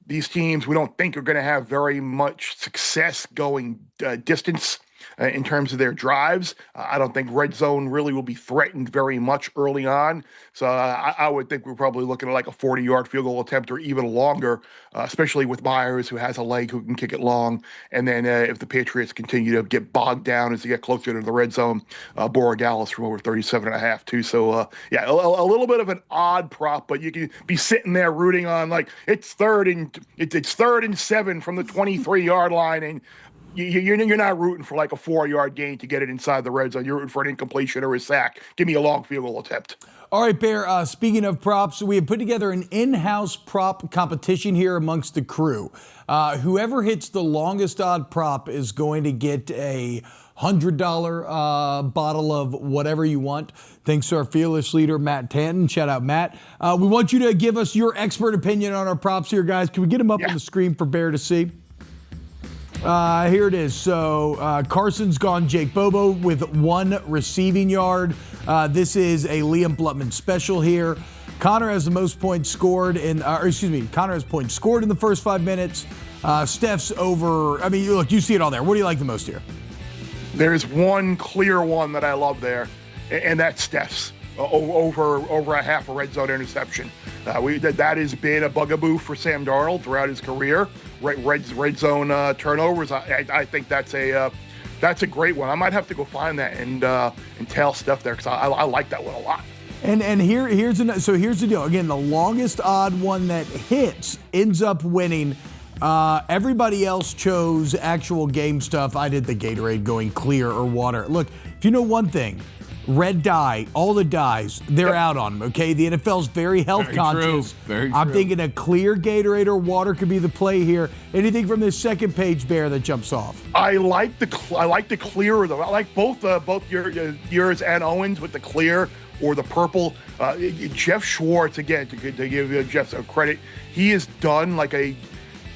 these teams we don't think are going to have very much success going distance in terms of their drives. I don't think red zone really will be threatened very much early on. So I would think we're probably looking at like a 40-yard field goal attempt or even longer, especially with Myers, who has a leg who can kick it long. And then if the Patriots continue to get bogged down as they get closer to the red zone, Borregales from over 37.5 too. So a little bit of an odd prop, but you can be sitting there rooting on like it's third and 7 from the 23-yard line, and you're not rooting for like a 4-yard gain to get it inside the red zone. You're rooting for an incompletion or a sack. Give me a long field goal attempt. All right, Bear, speaking of props, we have put together an in-house prop competition here amongst the crew. Whoever hits the longest odd prop is going to get a $100 bottle of whatever you want. Thanks to our fearless leader, Matt Tanton. Shout out, Matt. We want you to give us your expert opinion on our props here, guys. Can we get them up on the screen for Bear to see? Here it is. So Carson's gone Jake Bobo with 1 receiving yard. This is a Liam Blutman special here. Connor has the most points scored Connor has points scored in the first 5 minutes. Steph's over. I mean, look, you see it all there. What do you like the most here? There's one clear one that I love there, and that's Steph's over a half a red zone interception. That has been a bugaboo for Sam Darnold throughout his career. Red zone turnovers. I think that's a great one. I might have to go find that and tell Steph there because I like that one a lot. And here's the deal. Again, the longest odd one that hits ends up winning. Everybody else chose actual game stuff. I did the Gatorade going clear or water. Look, if you know one thing, red dye, all the dyes, they're out on them, okay? The NFL's very health conscious. Very true. I'm thinking a clear Gatorade or water could be the play here. Anything from this second page, Bear, that jumps off? I like the clear though. I like both yours and Owens with the clear or the purple. Jeff Schwartz, again, to give Jeff some credit, he has done like a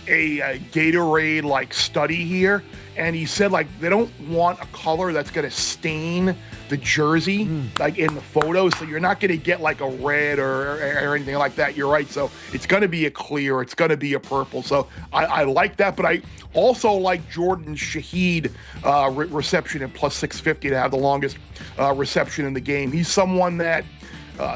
Gatorade like study here, and he said like they don't want a color that's going to stain the jersey like in the photos, so you're not going to get like a red or anything like that. You're right, so it's going to be a clear, it's going to be a purple, so I like that. But I also like Jordan Shaheed reception at plus 650 to have the longest reception in the game. He's someone that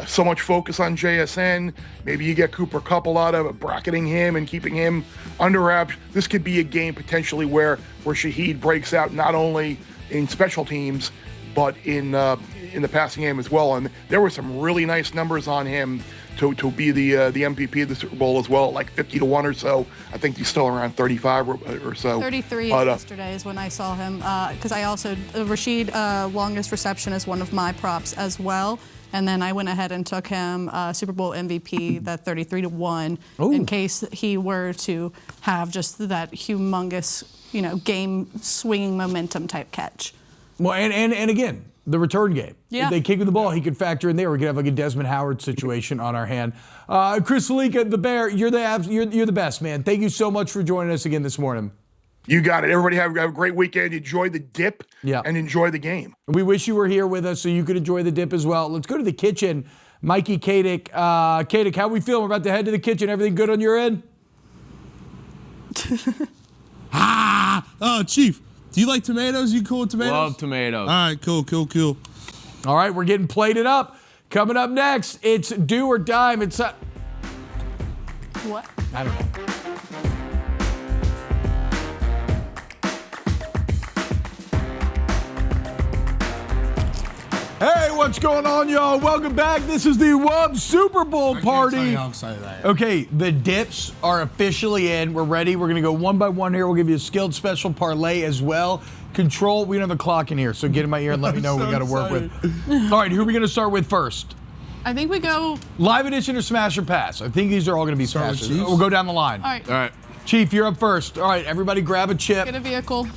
so much focus on JSN. Maybe you get Cooper Kupp a lot of bracketing him and keeping him under wraps. This could be a game potentially where Shaheed breaks out not only in special teams but in the passing game as well. And there were some really nice numbers on him to be the MVP of the Super Bowl as well, like 50 to 1 or so. I think he's still around 35 or so. 33 yesterday is when I saw him, because I also Rashid longest reception is one of my props as well. And then I went ahead and took him Super Bowl MVP, that 33 to 1, in case he were to have just that humongous, game swinging momentum type catch. Well, and again, the return game. Yeah. If they kick with the ball, he could factor in there. We could have like a Desmond Howard situation on our hand. Chris Fallica, the Bear, you're the best, man. Thank you so much for joining us again this morning. You got it. Everybody have a great weekend. Enjoy the dip and enjoy the game. We wish you were here with us so you could enjoy the dip as well. Let's go to the kitchen. Mikey, Katic. Katic, how we feel? We're about to head to the kitchen. Everything good on your end? Chief, do you like tomatoes? You cool with tomatoes? Love tomatoes. All right, cool. All right, we're getting plated up. Coming up next, it's Do or Dime. It's What? I don't know. Hey, what's going on, y'all? Welcome back. This is the WUB Super Bowl party. I can't tell you how excited I am. Okay, the dips are officially in. We're ready. We're going to go one by one here. We'll give you a skilled special parlay as well. Control, we don't have the clock in here, so get in my ear and let me know what we got to work with. All right, who are we going to start with first? I think we go Live edition or smash or pass? I think these are all going to be smashes. We'll go down the line. All right. All right. Chief, you're up first. All right, everybody grab a chip. Get a vehicle.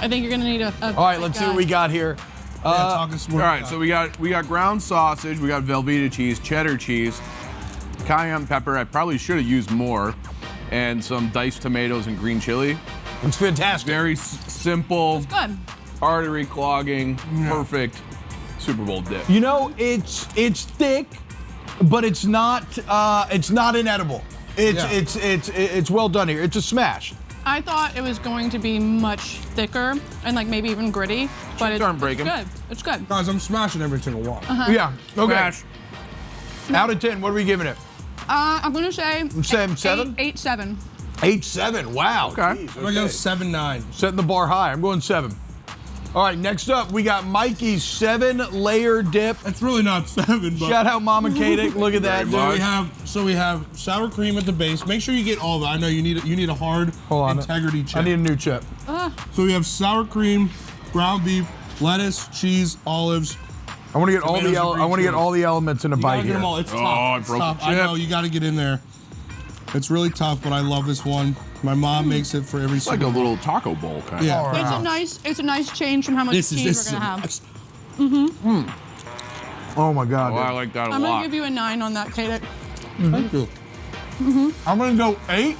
I think you're going to need a All right, let's see what we got here. All right, so we got ground sausage, we got Velveeta cheese, cheddar cheese, cayenne pepper. I probably should have used more, and some diced tomatoes and green chili. It's fantastic. Very simple, Good. artery clogging, perfect Super Bowl dip. It's thick, but it's not inedible. It's well done here. It's a smash. I thought it was going to be much thicker and like maybe even gritty, but it's good. It's good. Guys, I'm smashing every single one. Yeah. Okay. Smash. Out of 10, what are we giving it? I'm going to say 7? 8-7. 8-7. Wow. Okay. Jeez, I'm going to go 7-9. Setting the bar high. I'm going 7. All right, next up, we got Mikey's 7-layer dip. It's really not 7, but Shout out Mama Katic. Look at that, dude. we have sour cream at the base. Make sure you get all of it. I know you need a hard integrity chip. I need a new chip. So we have sour cream, ground beef, lettuce, cheese, olives. I want to get all the Tomatoes and green all the elements in a You bite gotta get here. them all. It's tough. I It's broke the tough. I chip. know you got to get in there. It's really tough, but I love this one. My mom makes it for every It's like a single. little taco bowl kind of. Yeah. It's a nice change from how much cheese we're gonna have. Oh my God. Oh, I dude. like that a I'm lot. gonna give you a 9 on that, Katic. Thank you. I'm gonna go 8.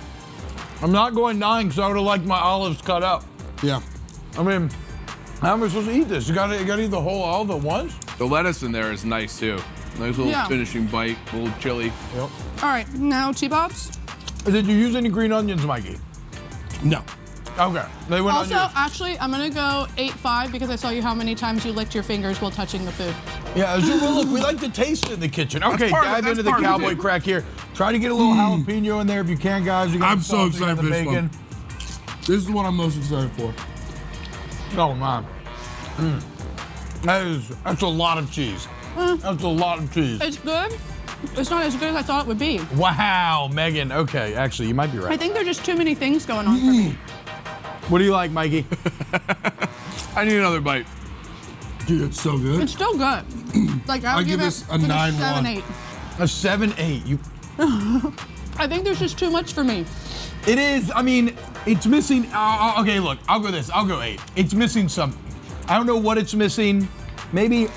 I'm not going 9 because I would have liked my olives cut up. Yeah. I mean, how am I supposed to eat this? You gotta eat the whole olive at once? The lettuce in there is nice too. Nice little finishing bite, a little chili. Yep. All right, now T-Bobs. Did you use any green onions, Mikey? No. Okay. They went Also, on yours. actually, I'm gonna go 8-5 because I saw you how many times you licked your fingers while touching the food. Yeah, well, look, we like to taste it in the kitchen. Okay, dive into the cowboy crack here. Try to get a little jalapeno in there if you can, guys. You got I'm so excited for this bacon. one. This is what I'm most excited for. Oh, man. That's a lot of cheese. That's a lot of cheese. It's good. It's not as good as I thought it would be. Wow, Megan. Okay, actually, you might be right. I think there's just too many things going on for me. What do you like, Mikey? I need another bite. Dude, it's so good. It's still good. Like I I'll would give give this it a like 9-1. 7-8. A 7-8. You. I think there's just too much for me. It is. I mean, it's missing. Okay, look. I'll go this. I'll go 8. It's missing something. I don't know what it's missing. Maybe.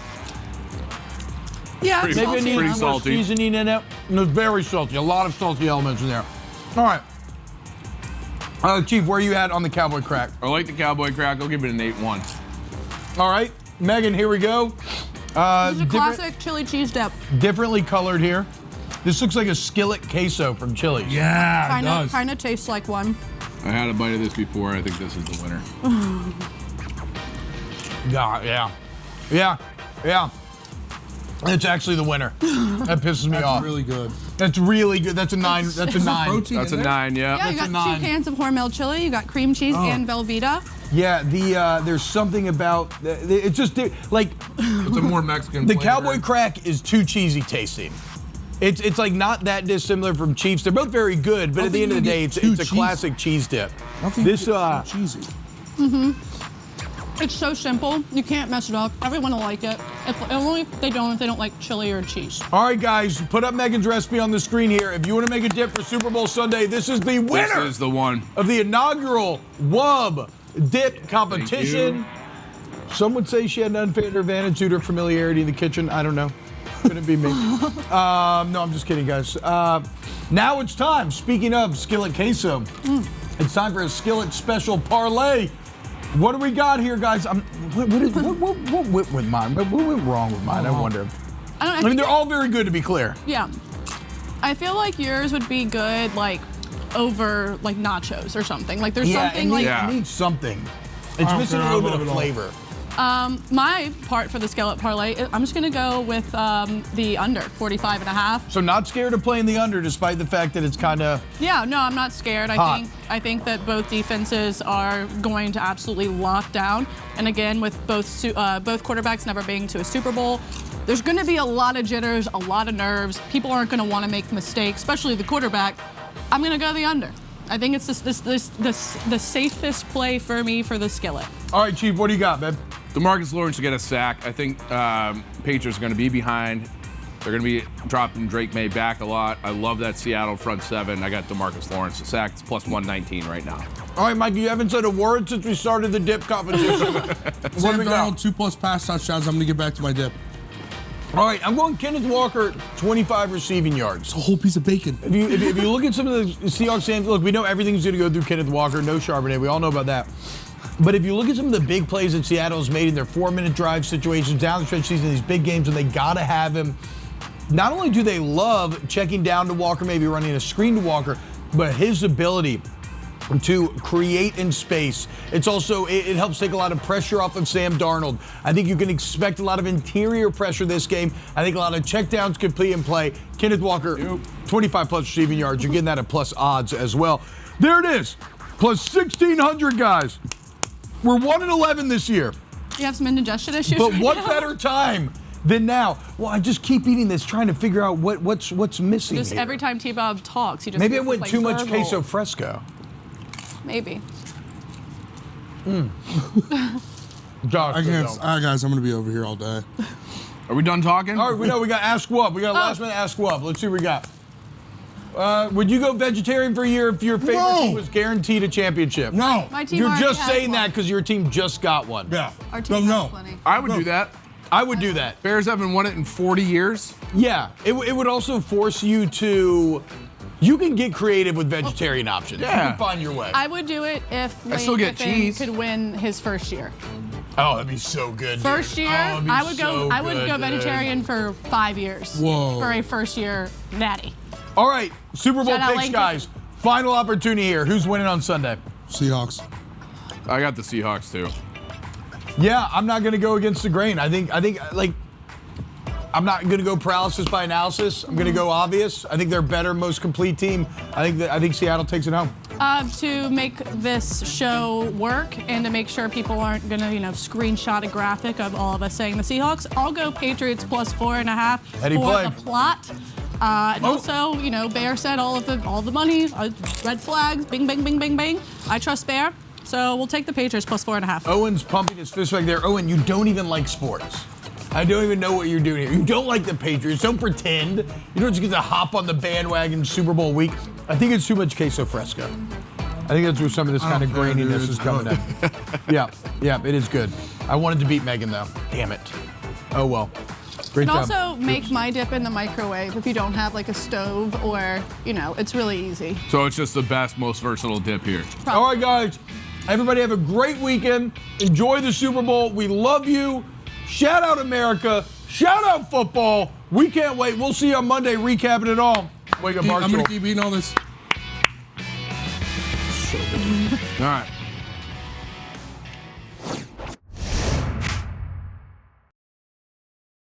Yeah, Pretty- it's Maybe it salty. needs pretty more salty. seasoning in it. It's very salty. A lot of salty elements in there. All right. Chief, where are you at on the cowboy crack? I like the cowboy crack. I'll give it an 8-1. All right, Megan, here we go. This is a Different- classic chili cheese dip. differently colored here. This looks like a skillet queso from Chili's. Yeah, it does. Kind of tastes like one. I had a bite of this before. I think this is the winner. Yeah. It's actually the winner. That pisses me That's off. really good. That's really good. That's a 9. That's a 9. protein. That's a in there? 9, yeah. Yeah, you That's a got 9. 2 cans of Hormel chili. You got cream cheese and Velveeta. Yeah, there's something about it's just like It's a more Mexican the flavor. cowboy crack is too cheesy tasting. It's like not that dissimilar from Chiefs. They're both very good, but I at the think end of the you day, get it's too a cheesy. classic cheese dip. I don't think This it's too cheesy. It's so simple. You can't mess it up. Everyone will like it. Only if they don't like chili or cheese. All right, guys, put up Megan's recipe on the screen here. If you want to make a dip for Super Bowl Sunday, this is the winner This is the one. of the inaugural WUB dip competition. Some would say she had an unfair advantage due to her familiarity in the kitchen. I don't know. Couldn't be me. No, I'm just kidding, guys. Now it's time. Speaking of skillet queso, it's time for a skillet special parlay. What do we got here, guys? What went with mine? What went wrong with mine? I wonder. I mean, they're all very good, to be clear. Yeah. I feel like yours would be good, like, over, like, nachos or something. Like, there's something, like... Yeah. It needs something. It's missing a little bit of flavor. My part for the skillet parlay, I'm just going to go with the under, 45.5. So not scared of playing the under, despite the fact that it's kind of... Yeah, no, I'm not scared. Hot. I think that both defenses are going to absolutely lock down. And again, with both quarterbacks never being to a Super Bowl, there's going to be a lot of jitters, a lot of nerves. People aren't going to want to make mistakes, especially the quarterback. I'm going to go the under. I think it's the safest play for me for the skillet. All right, Chief, what do you got, babe? DeMarcus Lawrence will get a sack. I think Patriots are going to be behind. They're going to be dropping Drake May back a lot. I love that Seattle front seven. I got DeMarcus Lawrence. The sack is plus 119 right now. All right, Mike, you haven't said a word since we started the dip competition. What Sam do we got? Darnold, 2+ pass touchdowns. I'm going to get back to my dip. All right, I'm going Kenneth Walker, 25 receiving yards. It's a whole piece of bacon. If you look at some of the Seahawks fans, look, we know everything's going to go through Kenneth Walker, no Charbonnet. We all know about that. But if you look at some of the big plays that Seattle's made in their 4-minute drive situations, down the stretch season, these big games, and they got to have him. Not only do they love checking down to Walker, maybe running a screen to Walker, but his ability to create in space. It's also, it helps take a lot of pressure off of Sam Darnold. I think you can expect a lot of interior pressure this game. I think a lot of checkdowns could be in play. Kenneth Walker, 25+ receiving yards. You're getting that at plus odds as well. There it is. Plus 1,600, guys. We're 1-11 this year. You have some indigestion issues. But right what now? better time than now? Well, I just keep eating this, trying to figure out what's missing Just here. every time T-Bob talks, he just Maybe I goes went like too much gurgle. queso fresco. Maybe. Josh, I can't. no. All right, guys, I'm going to be over here all day. Are we done talking? All right, we got Ask Wub. We got last minute Ask Wub. Let's see what we got. Would you go vegetarian for a year if your favorite team was guaranteed a championship? No. My team You're already just has saying one. that because your team just got one. Yeah. Our team has plenty. I would do that. I would do that. Bears haven't won it in 40 years. Yeah, it would also force you to, You can get creative with vegetarian options. Yeah. You can find your way. I would do it if Lane still get Kiffin cheese. could win his first year. Oh, that'd be so good. First dude. year, Oh, it'd be I would so go. I would good, go dude. vegetarian for 5 years. Whoa. For a first year natty. All right, Super Bowl Shout out picks, Lane guys. Final opportunity here. Who's winning on Sunday? Seahawks. I got the Seahawks too. Yeah, I'm not going to go against the grain. I think like I'm not going to go paralysis by analysis. I'm going to go obvious. I think they're better, most complete team. I think Seattle takes it home. To make this show work and to make sure people aren't going to, screenshot a graphic of all of us saying the Seahawks, I'll go Patriots plus 4.5 Eddie for play. the plot. And also, Bear said all the money, red flags, bing, bing, bing, bing, bing. I trust Bear, so we'll take the Patriots plus 4.5. Owen's pumping his fist back there. Owen, you don't even like sports. I don't even know what you're doing here. You don't like the Patriots. Don't pretend. You don't just get to hop on the bandwagon Super Bowl week. I think it's too much queso fresco. I think that's where some of this kind of graininess is coming in. Yeah, it is good. I wanted to beat Megan, though. Damn it. Oh, well. Great You can job. also make my dip in the microwave if you don't have like a stove or, it's really easy. So it's just the best, most versatile dip here. All right, guys. Everybody have a great weekend. Enjoy the Super Bowl. We love you. Shout out America. Shout out football. We can't wait. We'll see you on Monday recapping it all. Wake Up Barstool. I'm going to keep eating all this. So good. All right.